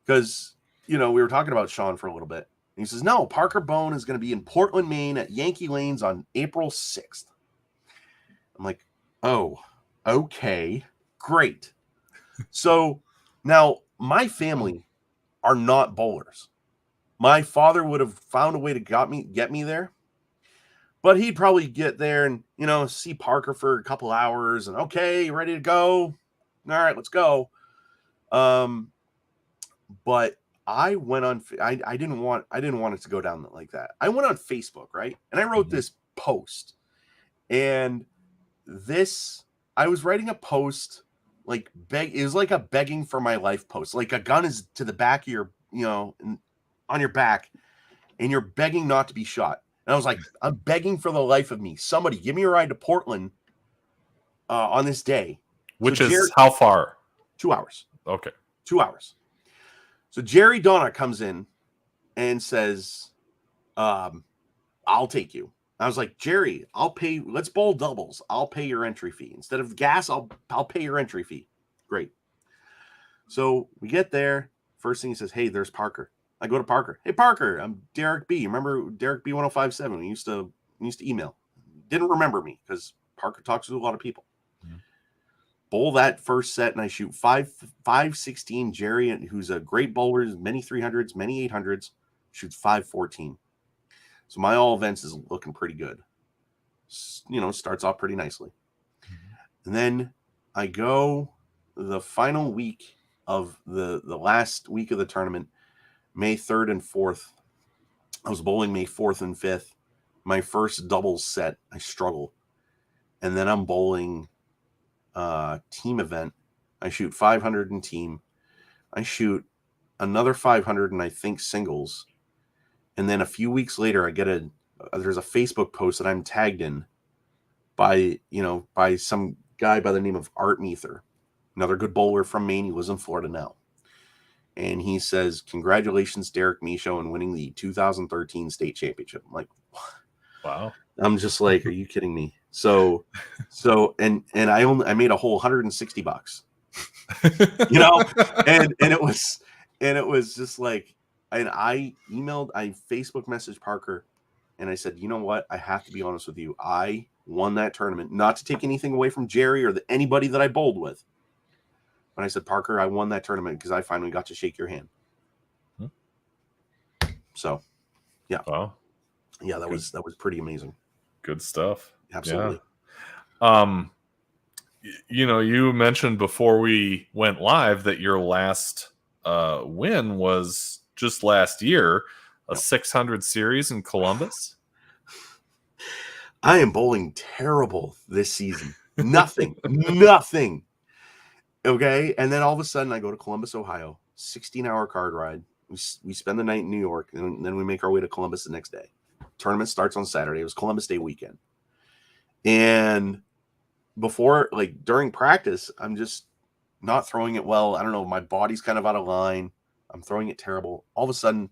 Speaker 2: Because, we were talking about Sean for a little bit. And he says, no, Parker Bone is going to be in Portland, Maine at Yankee Lanes on April 6th. I'm like, oh, okay, great. So now my family are not bowlers. My father would have found a way to get me there. But he'd probably get there and, see Parker for a couple hours and, okay, ready to go? All right, let's go. But I went on, I didn't want it to go down like that. I went on Facebook, right? And I wrote this post. And I was writing a post, it was like a begging for my life post. Like a gun is to the back of your, on your back, and you're begging not to be shot. And I was like, I'm begging for the life of me. Somebody give me a ride to Portland on this day.
Speaker 1: Which is how far?
Speaker 2: 2 hours.
Speaker 1: Okay.
Speaker 2: 2 hours. So Jerry Donna comes in and says, I'll take you. I was like, Jerry, I'll pay. Let's bowl doubles. I'll pay your entry fee. Instead of gas, I'll pay your entry fee. Great. So we get there. First thing he says, hey, there's Parker. I go to Parker. Hey, Parker, I'm Derek B. Remember Derek B 1057? We used to email. Didn't remember me because Parker talks to a lot of people. Mm-hmm. Bowl that first set, and I shoot 516. Jerry, who's a great bowler, many 300s, many 800s, shoots 514. So my all events is looking pretty good. Starts off pretty nicely. Mm-hmm. And then I go the final week of the last week of the tournament, May 3rd and 4th. I was bowling May 4th and 5th. My first doubles set, I struggle. And then I'm bowling team event. I shoot 500 in team. I shoot another 500 and I think singles. And then a few weeks later, I get there's a Facebook post that I'm tagged in by some guy by the name of Art Meether, another good bowler from Maine. He lives in Florida now. And he says, congratulations, Derek Michaud, on winning the 2013 state championship. I'm like,
Speaker 1: wow. I'm
Speaker 2: just like, are you kidding me? So, and I made a whole $160, and it was just like, and I Facebook messaged Parker, and I said, you know what? I have to be honest with you. I won that tournament, not to take anything away from Jerry or anybody that I bowled with. But I said, Parker, I won that tournament because I finally got to shake your hand. So, yeah.
Speaker 1: Wow.
Speaker 2: Yeah, that was pretty amazing.
Speaker 1: Good stuff.
Speaker 2: Absolutely.
Speaker 1: Yeah. You mentioned before we went live that your last win was just last year, a 600 series in Columbus.
Speaker 2: I am bowling terrible this season. Nothing. Okay. And then all of a sudden I go to Columbus, Ohio, 16-hour card ride. We spend the night in New York, and then we make our way to Columbus the next day. Tournament starts on Saturday. It was Columbus Day weekend. And during practice, I'm just not throwing it well. I don't know. My body's kind of out of line. I'm throwing it terrible. All of a sudden,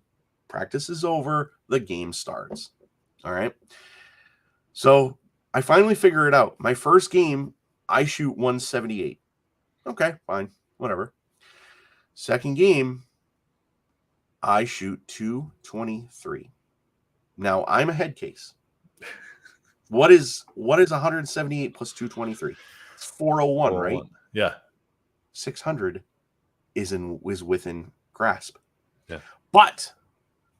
Speaker 2: practice is over. The game starts. All right. So I finally figure it out. My first game, I shoot 178. Okay, fine. Whatever. Second game, I shoot 223. Now I'm a head case. What is 178 plus 223? It's 401, right?
Speaker 1: Yeah.
Speaker 2: 600 is within grasp.
Speaker 1: Yeah.
Speaker 2: But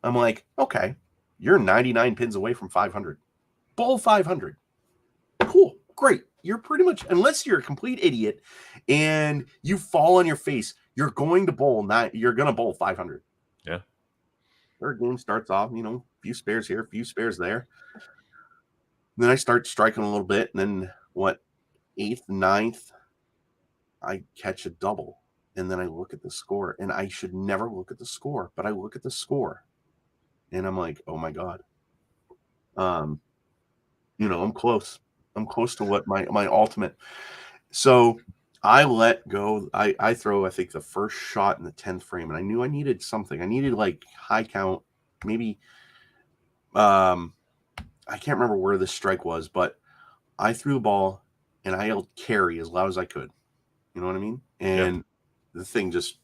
Speaker 2: I'm like, okay, you're 99 pins away from 500. Bowl 500. Cool. Great. You're pretty much, unless you're a complete idiot and you fall on your face, you're going to bowl 500.
Speaker 1: Yeah.
Speaker 2: Third game starts off, a few spares here, a few spares there. Then I start striking a little bit, and then 8th, 9th, I catch a double. And then I look at the score, and I should never look at the score, but I look at the score, and I'm like, oh my God. I'm close. I'm close to what my ultimate. So I let go. I throw, I think, the first shot in the 10th frame, and I knew I needed something. I needed high count, maybe. I can't remember where the strike was, but I threw the ball and I yelled carry as loud as I could. You know what I mean? And the thing just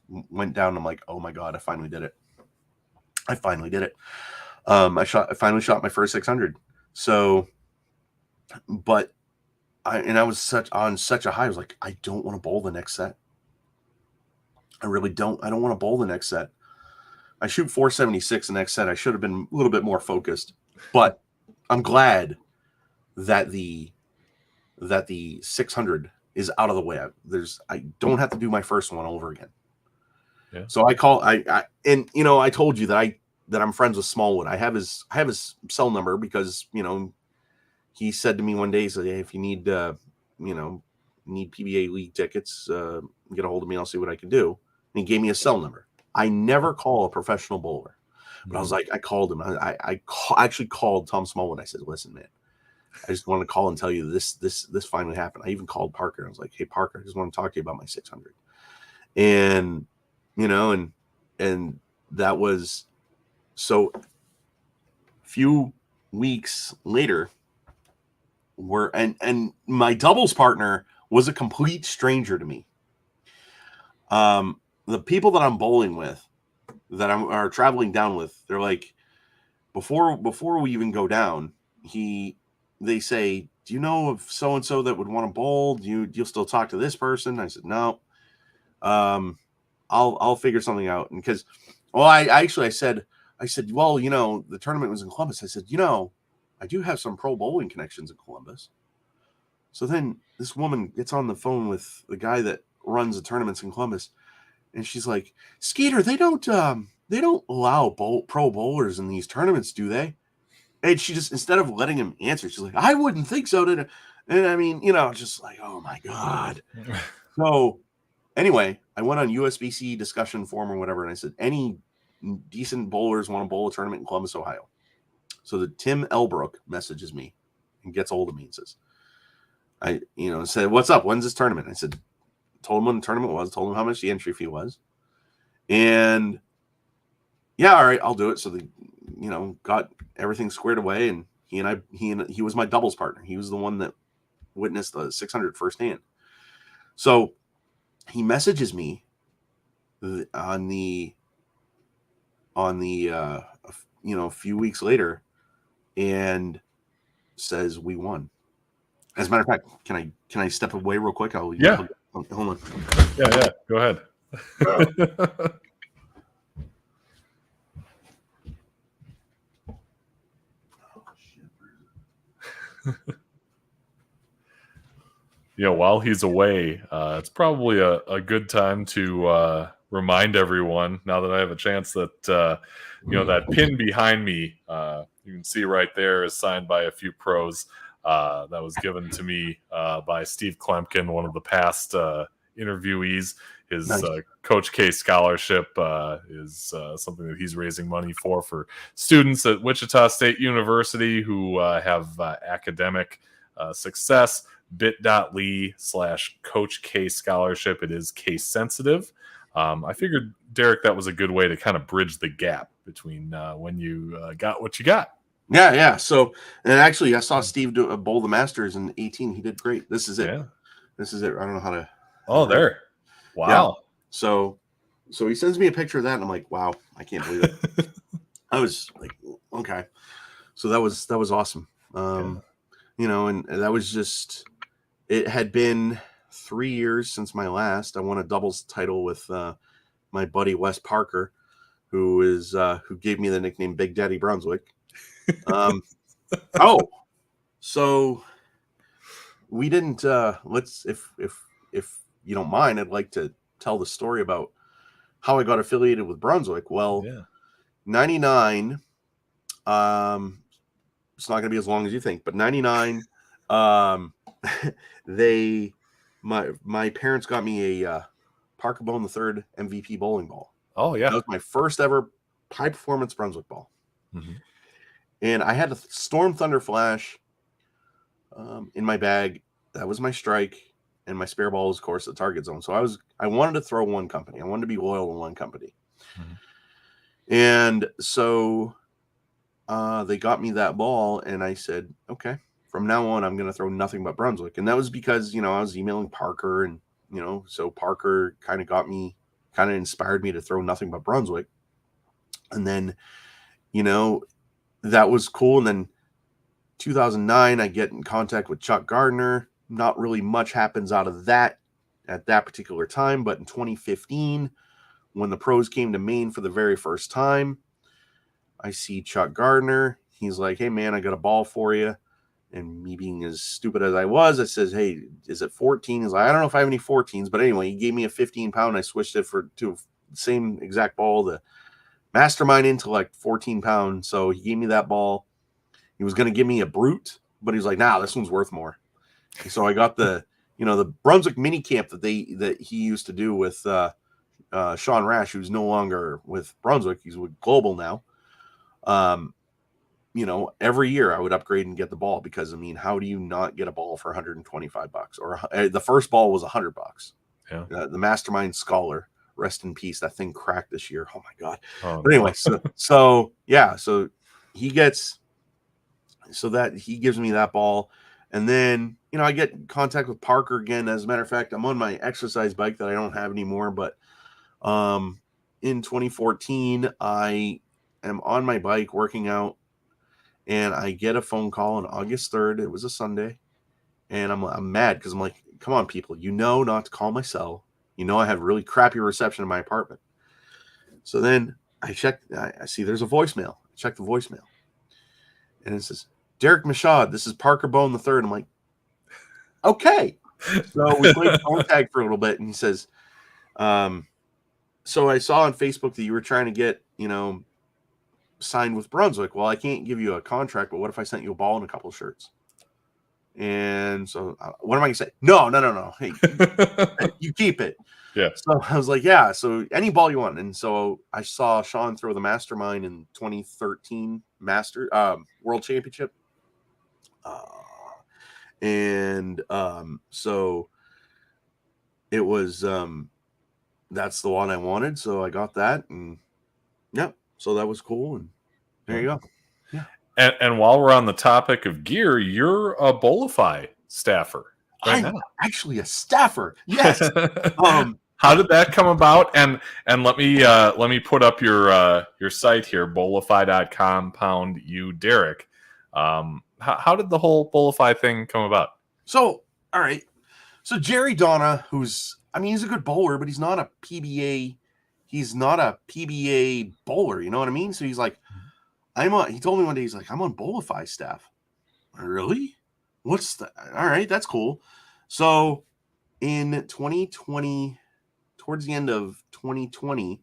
Speaker 2: went down. I'm like, oh my God, I finally did it. I finally finally shot my first 600. So, but I was on such a high. I was like, I don't want to bowl the next set. I really don't. I don't want to bowl the next set. I shoot 476 the next set. I should have been a little bit more focused, but I'm glad that the 600 is out of the way. I don't have to do my first one over again.
Speaker 1: Yeah.
Speaker 2: So I told you that I'm friends with Smallwood. I have his cell number because, he said to me one day, he said, hey, if you need PBA league tickets, get a hold of me. I'll see what I can do. And he gave me a cell number. I never call a professional bowler, but I was like, I called him. I actually called Tom Smallwood. I said, listen, man, I just want to call and tell you this finally happened. I even called Parker. I was like, hey, Parker, I just want to talk to you about my 600. And, and that was so few weeks later and my doubles partner was a complete stranger to me. The people that I'm bowling with, that are traveling down with, they're like, before we even go down, they say, do you know of so-and-so that would want to bowl? You'll still talk to this person? I said, no. I'll figure something out. And because, I said, well, the tournament was in Columbus. I said, I do have some pro bowling connections in Columbus. So then this woman gets on the phone with the guy that runs the tournaments in Columbus. And she's like, Skeeter, they don't allow pro bowlers in these tournaments, do they? And she just, instead of letting him answer, she's like, I wouldn't think so. And I mean, just like, oh my God. So anyway, I went on USBC discussion forum or whatever. And I said, any decent bowlers want to bowl a tournament in Columbus, Ohio. So the Tim Elbrook messages me and gets a hold of me and says, said, what's up? When's this tournament? I said, told him when the tournament was, told him how much the entry fee was. And yeah, all right, I'll do it. So got everything squared away, and he was my doubles partner. He was the one that witnessed the 600 firsthand. So he messages me on the a few weeks later and says we won. As a matter of fact, can I step away real quick?
Speaker 1: Hold on. Yeah. Go ahead. While he's away, it's probably a good time to remind everyone, now that I have a chance, that that pin behind me, you can see right there, is signed by a few pros. That was given to me by Steve Klemkin, one of the past interviewees. His nice. Coach K scholarship is something that he's raising money for students at Wichita State University who have academic success. bit.ly/Coach K scholarship. It is case sensitive. I figured, Derek, that was a good way to kind of bridge the gap between when you got what you got.
Speaker 2: Yeah. So, and actually, I saw Steve bowl the Masters in 18. He did great. This is it. Yeah. This is it. I don't know how to.
Speaker 1: Oh, there. Wow.
Speaker 2: Yeah. So he sends me a picture of that, and I'm like, wow, I can't believe it. I was like, okay. So that was awesome. And that was just. It had been 3 years since my last. I won a doubles title with my buddy Wes Parker, who gave me the nickname Big Daddy Brunswick. So we didn't. Let's, if you don't mind, I'd like to tell the story about how I got affiliated with Brunswick. Well, 99. It's not going to be as long as you think, but 99. My parents got me a Parker Bone III MVP bowling ball.
Speaker 1: Oh yeah,
Speaker 2: that was my first ever high performance Brunswick ball. Mm-hmm. And I had a Storm Thunder Flash in my bag. That was my strike, and my spare ball was, of course, the target zone. So I wanted to throw one company. I wanted to be loyal to one company. Mm-hmm. And so they got me that ball, and I said, okay. from now on, I'm going to throw nothing but Brunswick. And that was because, I was emailing Parker and, so Parker kind of inspired me to throw nothing but Brunswick. And then, that was cool. And then 2009, I get in contact with Chuck Gardner. Not really much happens out of that at that particular time. But in 2015, when the pros came to Maine for the very first time, I see Chuck Gardner. He's like, hey, man, I got a ball for you. And me being as stupid as I was, I says, hey, is it 14? He's like, I don't know if I have any 14s. But anyway, he gave me a 15-pound. I switched it to the same exact ball, the Mastermind Intellect 14 pounds. So he gave me that ball. He was going to give me a Brute, but he's like, nah, this one's worth more. And so I got the Brunswick mini camp that he used to do with Sean Rash, who's no longer with Brunswick. He's with Global now. Every year I would upgrade and get the ball because, how do you not get a ball for $125? Or the first ball was $100.
Speaker 1: Yeah.
Speaker 2: The Mastermind Scholar, rest in peace. That thing cracked this year. Oh my God.
Speaker 1: Oh,
Speaker 2: but anyway, so he gets, so that he gives me that ball. And then, I get in contact with Parker again. As a matter of fact, I'm on my exercise bike that I don't have anymore, but in 2014, I am on my bike working out, and I get a phone call on August 3rd. It was a Sunday, and I'm mad because I'm like, come on, people, not to call my cell. I have really crappy reception in my apartment. So then I check, I see there's a voicemail. I check the voicemail, and it says, Derek Michaud, this is Parker Bone the third. I'm like, okay. So we played phone tag for a little bit, and he says, so I saw on Facebook that you were trying to get, signed with Brunswick. Well, I can't give you a contract, but what if I sent you a ball and a couple of shirts? And so what am I going to say? No. Hey, you keep it.
Speaker 1: Yeah.
Speaker 2: So I was like, yeah, so any ball you want. And so I saw Sean throw the Mastermind in 2013 World Championship. So it was, that's the one I wanted. So I got that, and yeah, so that was cool. And there you go. Yeah.
Speaker 1: And while we're on the topic of gear, you're a Bolify staffer.
Speaker 2: I'm actually a staffer. Yes.
Speaker 1: How did that come about? And let me put up your site here, bolify.com /u Derek. How did the whole Bolify thing come about?
Speaker 2: So, all right. So Jerry Donna, he's a good bowler, but he's not a PBA. He's not a PBA bowler. You know what I mean? So he's like, he told me one day, he's like, I'm on Bolify staff. Really? What's that? All right. That's cool. So in 2020, towards the end of 2020,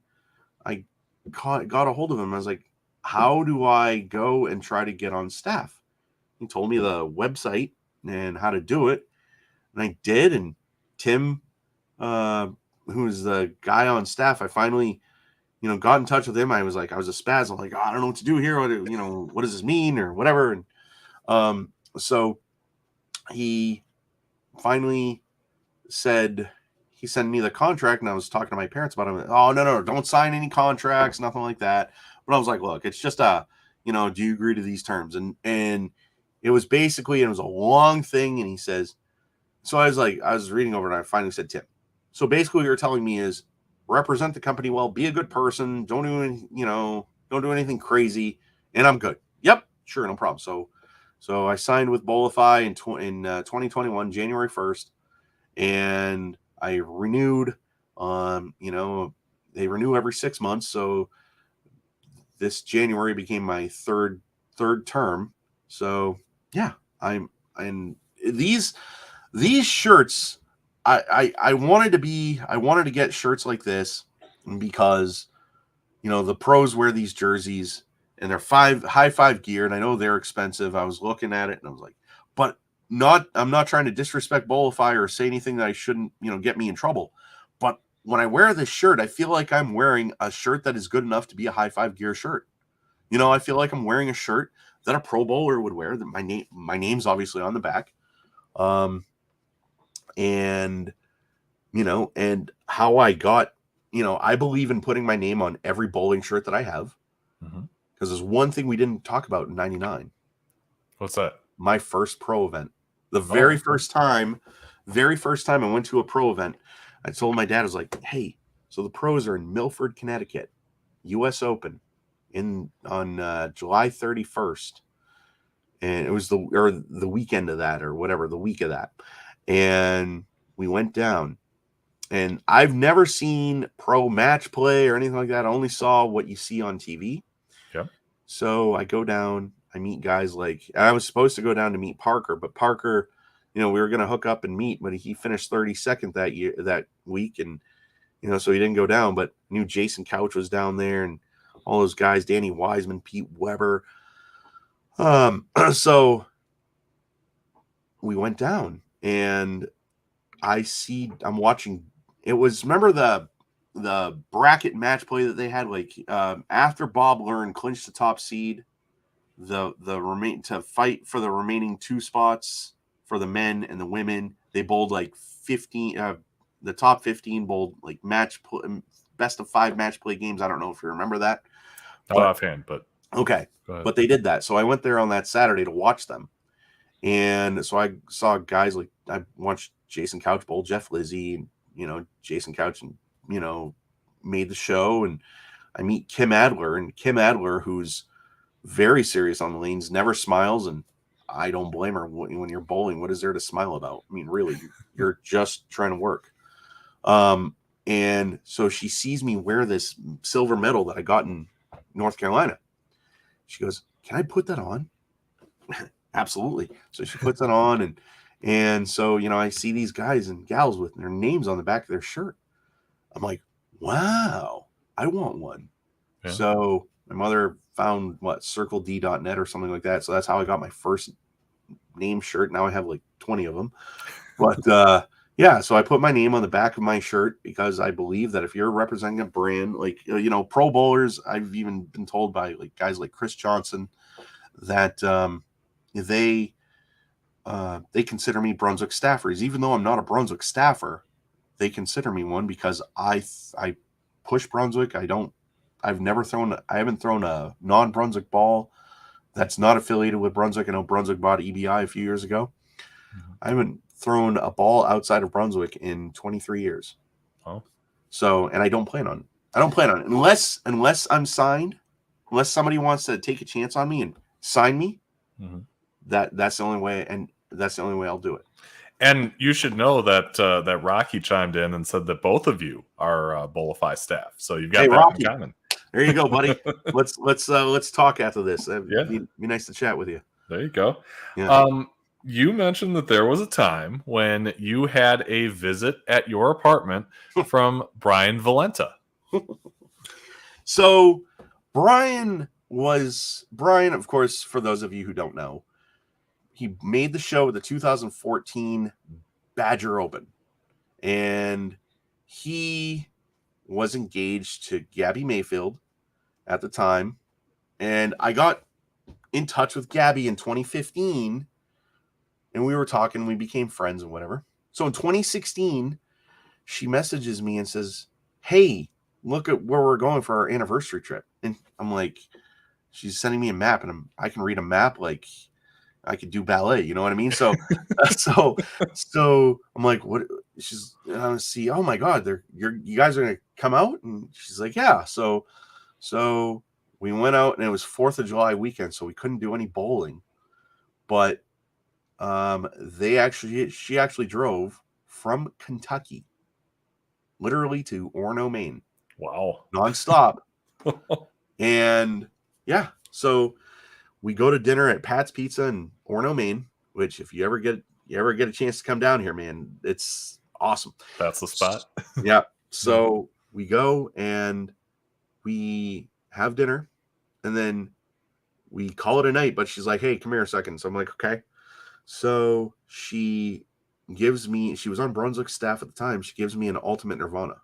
Speaker 2: I got a hold of him. I was like, how do I go and try to get on staff? He told me the website and how to do it. And I did. And Tim, who's the guy on staff, I finally, got in touch with him. I was a spaz. I'm like, I don't know what to do here. What does this mean or whatever? And so he finally said, he sent me the contract, and I was talking to my parents about it. Oh, no, don't sign any contracts, nothing like that. But I was like, look, it's just do you agree to these terms? And it was basically, it was a long thing. And he says, so I was reading over, and I finally said, Tim, so basically what you're telling me is represent the company well, be a good person, don't do anything crazy, and I'm good. Yep, sure, no problem. So I signed with Bolify in 2021, January 1st, and I renewed. They renew every 6 months, so this January became my third term. So yeah, and these shirts, I wanted to get shirts like this because the pros wear these jerseys and they're high five gear, and I know they're expensive. I was looking at it and I was like, but I'm not trying to disrespect Bolify or say anything that I shouldn't, get me in trouble. But when I wear this shirt, I feel like I'm wearing a shirt that is good enough to be a high five gear shirt. I feel like I'm wearing a shirt that a pro bowler would wear. That my name's obviously on the back. And how I got, I believe in putting my name on every bowling shirt that I have. Because there's one thing we didn't talk about in 99.
Speaker 1: What's that?
Speaker 2: my first pro event. The very first time I went to a pro event, I told my dad, I was like, hey, so the pros are in Milford, Connecticut, US Open on July 31st. And it was the weekend of that or whatever, the week of that. And we went down. And I've never seen pro match play or anything like that. I only saw what you see on TV.
Speaker 1: Yeah.
Speaker 2: So I go down, I meet guys like, I was supposed to go down to meet Parker, but Parker, we were going to hook up and meet, but he finished 32nd that week. And, so he didn't go down, but I knew Jason Couch was down there and all those guys, Danny Wiseman, Pete Weber. So we went down and I'm watching. It was, remember the bracket match play that they had, like after Bob Learn clinched the top seed, to fight for the remaining 2 spots for the men and the women, they bowled like 15. The top 15 bowled like best of 5 match play games. I don't know if you remember that.
Speaker 1: Not offhand, but
Speaker 2: okay. But they did that. So I went there on that Saturday to watch them. And so I saw guys like, I watched Jason Couch bowl Jeff Lizzie, Jason Couch, and, made the show. And I meet Kim Adler, who's very serious on the lanes, never smiles. And I don't blame her. When you're bowling, what is there to smile about? I mean, really, you're just trying to work. And so she sees me wear this silver medal that I got in North Carolina. She goes, can I put that on? Absolutely. So she puts it on, and so, I see these guys and gals with their names on the back of their shirt. I'm like, wow, I want one. Yeah. So my mother found circled.net or something like that. So that's how I got my first name shirt. Now I have like 20 of them. But yeah, so I put my name on the back of my shirt because I believe that if you're representing a brand, like, pro bowlers, I've even been told by like guys like Chris Johnson that they consider me Brunswick staffers. Even though I'm not a Brunswick staffer, they consider me one because I push Brunswick. I haven't thrown a non-Brunswick ball that's not affiliated with Brunswick. I know Brunswick bought EBI a few years ago. Mm-hmm. I haven't thrown a ball outside of Brunswick in 23 years.
Speaker 1: Oh.
Speaker 2: So, and I don't plan on it unless I'm signed, unless somebody wants to take a chance on me and sign me. Mm-hmm. That's the only way, and that's the only way I'll do it.
Speaker 1: And you should know that Rocky chimed in and said that both of you are Bolify staff, so you've got that
Speaker 2: Rocky.
Speaker 1: in common.
Speaker 2: There you go, buddy. let's talk after this. Be nice to chat with you.
Speaker 1: There you go.
Speaker 2: Yeah.
Speaker 1: You mentioned that there was a time when you had a visit at your apartment from Brian Valenta.
Speaker 2: So Brian, of course, for those of you who don't know, he made the show at the 2014 Badger Open. And he was engaged to Gabby Mayfield at the time. And I got in touch with Gabby in 2015. And we were talking, we became friends and whatever. So in 2016, she messages me and says, hey, look at where we're going for our anniversary trip. And I'm like, she's sending me a map, and I can read a map like I could do ballet. You know what I mean? So, so I'm like, what? She's, I see, oh my God, you guys are going to come out? And she's like, yeah. So we went out, and it was 4th of July weekend, so we couldn't do any bowling. But she actually drove from Kentucky literally to Orono, Maine.
Speaker 1: Wow.
Speaker 2: Nonstop. And yeah, so we go to dinner at Pat's Pizza in Orono, Maine, which if you ever get a chance to come down here, man, it's awesome.
Speaker 1: That's the spot.
Speaker 2: Yeah. So we go and we have dinner, and then we call it a night, but she's like, hey, come here a second. So I'm like, okay. So she was on Brunswick staff at the time. She gives me an Ultimate Nirvana.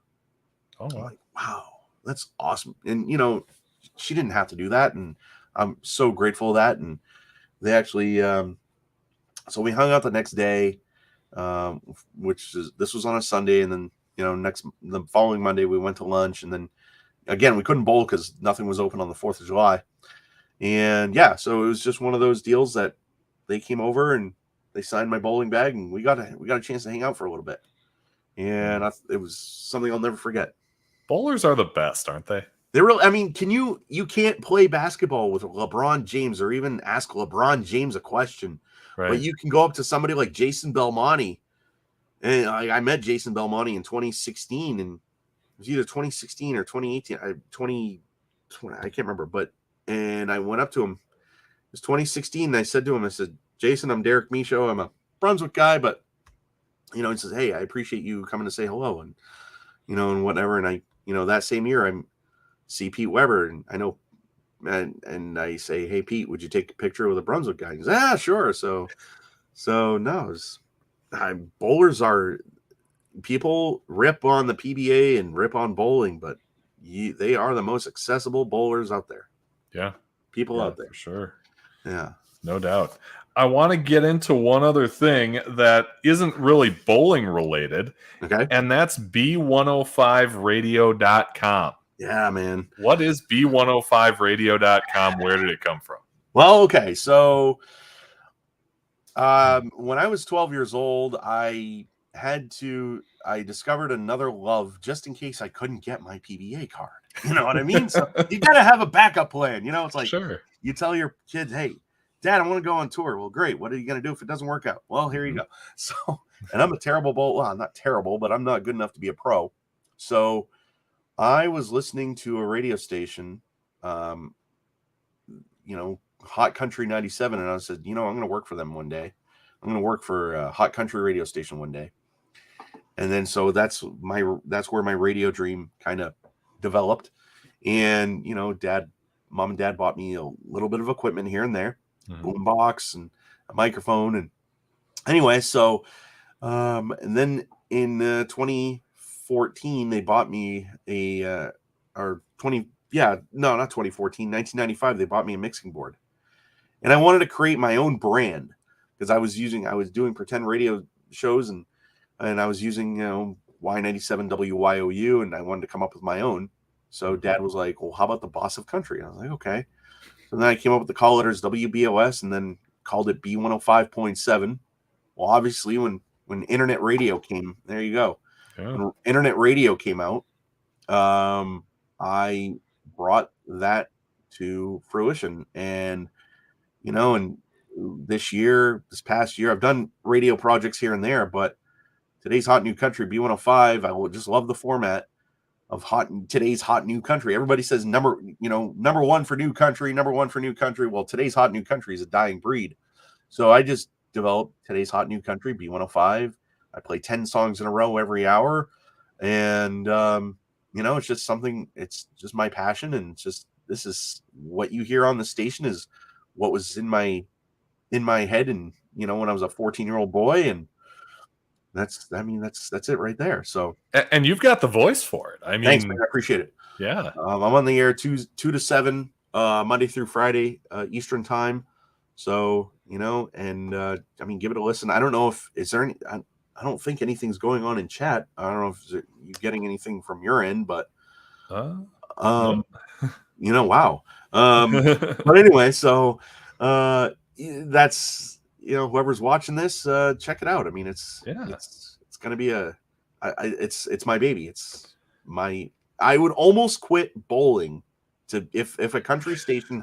Speaker 1: Oh, wow.
Speaker 2: I'm like, wow, that's awesome. And, she didn't have to do that. And I'm so grateful for that. And they actually, so we hung out the next day, this was on a Sunday. And then, the following Monday, we went to lunch. And then again, we couldn't bowl because nothing was open on the 4th of July. And yeah, so it was just one of those deals that they came over and they signed my bowling bag, and we got a chance to hang out for a little bit. And it was something I'll never forget.
Speaker 1: Bowlers are the best, aren't they?
Speaker 2: They're real. I mean, you can't play basketball with LeBron James or even ask LeBron James a question,
Speaker 1: Right.
Speaker 2: but you can go up to somebody like Jason Belmonte. And I met Jason Belmonte in 2016, and it was either 2016 or 2018. I can't remember, and I went up to him. It was 2016, and I said to him, I said, Jason, I'm Derek Michaud. I'm a Brunswick guy, but, he says, hey, I appreciate you coming to say hello, and, and whatever. And that same year, I see Pete Weber, and I know, and I say, hey, Pete, would you take a picture with a Brunswick guy? He goes, sure. So no, bowlers are, people rip on the PBA and rip on bowling, but they are the most accessible bowlers out there.
Speaker 1: Yeah.
Speaker 2: People out there.
Speaker 1: For sure.
Speaker 2: Yeah.
Speaker 1: No doubt. I want to get into one other thing that isn't really bowling related.
Speaker 2: Okay.
Speaker 1: And that's B105radio.com.
Speaker 2: Yeah, man.
Speaker 1: What is B105radio.com? Where did it come from?
Speaker 2: Well, okay. So when I was 12 years old, I discovered another love just in case I couldn't get my PBA card. You know what I mean? So you got to have a backup plan. It's like,
Speaker 1: sure.
Speaker 2: You tell your kids, hey, Dad, I want to go on tour. Well, great. What are you going to do if it doesn't work out? Well, here you go. So, and I'm a terrible bowler. Well, not terrible, but I'm not good enough to be a pro. So I was listening to a radio station, Hot Country 97. And I said, I'm going to work for them one day. I'm going to work for a Hot Country radio station one day. And then, so that's where my radio dream kind of developed. And, Mom and Dad bought me a little bit of equipment here and there, boom box and a microphone. And anyway, so, and then in 2014, they bought me not 2014, 1995, they bought me a mixing board. And I wanted to create my own brand because I was doing pretend radio shows and I was using, Y97 WYOU, and I wanted to come up with my own. So Dad was like, well, how about the Boss of Country? And I was like, okay. So then I came up with the call letters WBOS and then called it B105.7. Well, obviously when internet radio came, there you go. Yeah. When internet radio came out, I brought that to fruition. And, and this past year, I've done radio projects here and there, but today's Hot New Country, B105, I will just love the format of today's Hot New Country. Everybody says number one for new country, number one for new country. Well, today's Hot New Country is a dying breed. So I just developed today's Hot New Country, B105. I play 10 songs in a row every hour. And, it's just something, it's just my passion. And it's just, this is what you hear on the station is what was in my head. And, when I was a 14-year-old boy, and that's it right there. So,
Speaker 1: and you've got the voice for it. I mean,
Speaker 2: thanks, man. I appreciate it.
Speaker 1: Yeah.
Speaker 2: I'm on the air 2 to 7, Monday through Friday, Eastern time. So, and give it a listen. I don't know if I don't think anything's going on in chat. I don't know if you're getting anything from your end, but,
Speaker 1: no.
Speaker 2: Wow. But anyway, so, that's, whoever's watching this, check it out. I mean, it's going to be it's my baby. I would almost quit bowling if a country station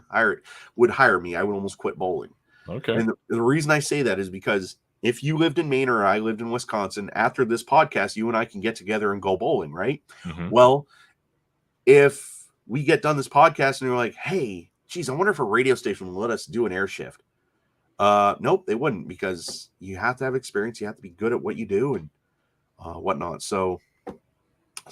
Speaker 2: would hire me, I would almost quit bowling.
Speaker 1: Okay.
Speaker 2: And the reason I say that is because if you lived in Maine or I lived in Wisconsin, after this podcast, you and I can get together and go bowling, right? Mm-hmm. Well, if we get done this podcast and you're like, hey, geez, I wonder if a radio station will let us do an air shift. Nope, they wouldn't, because you have to have experience. You have to be good at what you do and whatnot. So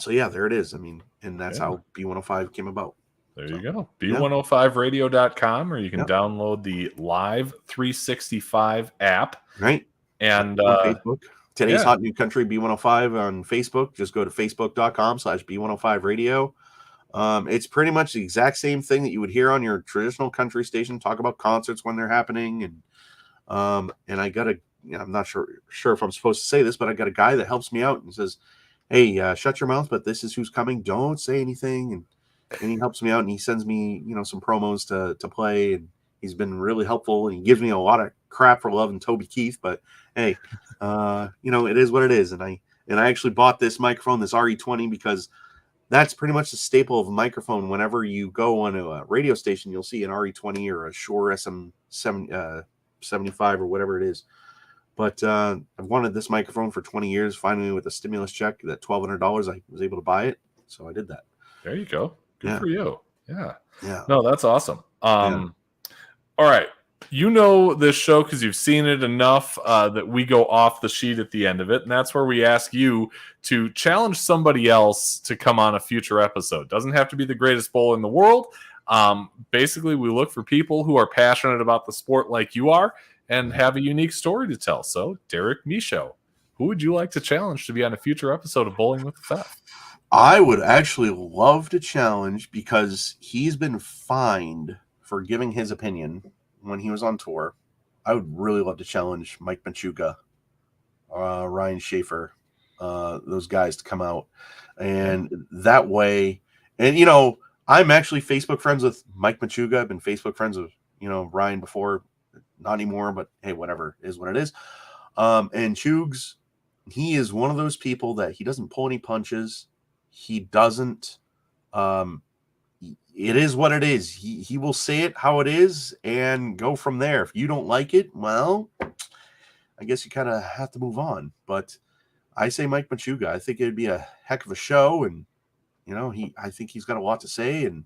Speaker 2: yeah, there it is. I mean, and that's how B105 came about.
Speaker 1: There you go. B105radio.com, or you can download the Live 365 app.
Speaker 2: Right.
Speaker 1: And
Speaker 2: on Facebook. Today's Hot New Country, B105 on Facebook. Just go to facebook.com/B105radio. It's pretty much the exact same thing that you would hear on your traditional country station. Talk about concerts when they're happening. And I got I'm not sure if I'm supposed to say this, but I got a guy that helps me out and says, hey, shut your mouth, but this is who's coming. Don't say anything. And he helps me out and he sends me, some promos to play. And He's been really helpful, and he gives me a lot of crap for loving Toby Keith. But hey, it is what it is. And I actually bought this microphone, this RE20, because that's pretty much the staple of a microphone. Whenever you go on a radio station, you'll see an RE20 or a Shure SM75 or whatever it is. But I've wanted this microphone for 20 years. Finally, with a stimulus check, that $1,200, I was able to buy it. So I did that.
Speaker 1: There you go. Good for you. Yeah.
Speaker 2: Yeah.
Speaker 1: No, that's awesome. All right. You know this show because you've seen it enough that we go off the sheet at the end of it. And that's where we ask you to challenge somebody else to come on a future episode. Doesn't have to be the greatest bowler in the world. Basically, we look for people who are passionate about the sport like you are and have a unique story to tell. So, Derek Michaud, who would you like to challenge to be on a future episode of Bowling with the Theft?
Speaker 2: I would actually love to challenge, because he's been fined for giving his opinion when he was on tour. I would really love to challenge Mike Machuga, Ryan Schaefer, those guys to come out. And that way, and I'm actually Facebook friends with Mike Machuga. I've been Facebook friends with, Ryan before, not anymore, but hey, whatever is what it is. And Chugs, he is one of those people that he doesn't pull any punches. He doesn't, it is what it is. He will say it how it is and go from there. If you don't like it, well, I guess you kind of have to move on. But I say Mike Machuga. I think it'd be a heck of a show, and I think he's got a lot to say, and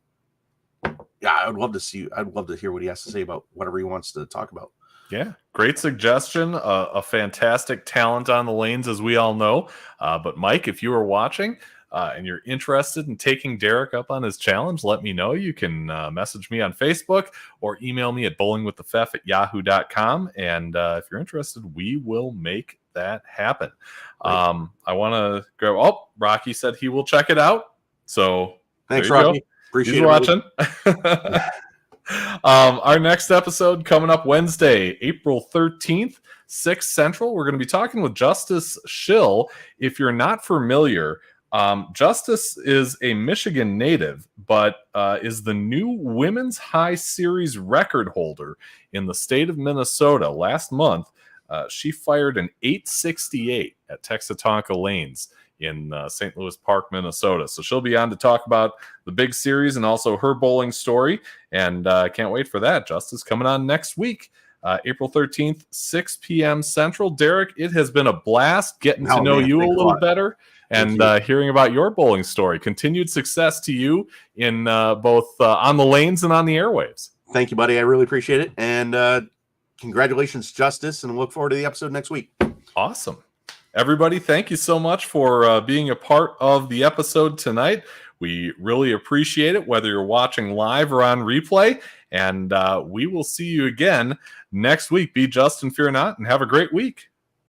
Speaker 2: yeah, I'd love to hear what he has to say about whatever he wants to talk about.
Speaker 1: Yeah, great suggestion. A fantastic talent on the lanes, as we all know. But Mike, if you are watching and you're interested in taking Derek up on his challenge, let me know. You can message me on Facebook or email me at bowlingwiththefef@yahoo.com. And if you're interested, we will make that happen. I want to go. Oh, Rocky said he will check it out. So
Speaker 2: thanks, Rocky. Go. Appreciate
Speaker 1: He's watching. Our next episode coming up Wednesday, April 13th, 6 Central. We're going to be talking with Justice Schill. If you're not familiar, Justice is a Michigan native, but is the new Women's High Series record holder in the state of Minnesota. Last month, she fired an 868 at Texatonka Lanes in St. Louis Park, Minnesota. So she'll be on to talk about the big series and also her bowling story. And can't wait for that. Justice coming on next week, April 13th, 6 p.m. Central. Derek, it has been a blast getting to know you a little better and hearing about your bowling story. Continued success to you in both on the lanes and on the airwaves.
Speaker 2: Thank you, buddy. I really appreciate it. And congratulations, Justice, and look forward to the episode next week.
Speaker 1: Awesome. Everybody, thank you so much for being a part of the episode tonight. We really appreciate it, whether you're watching live or on replay. And we will see you again next week. Be just and fear not, and have a great week.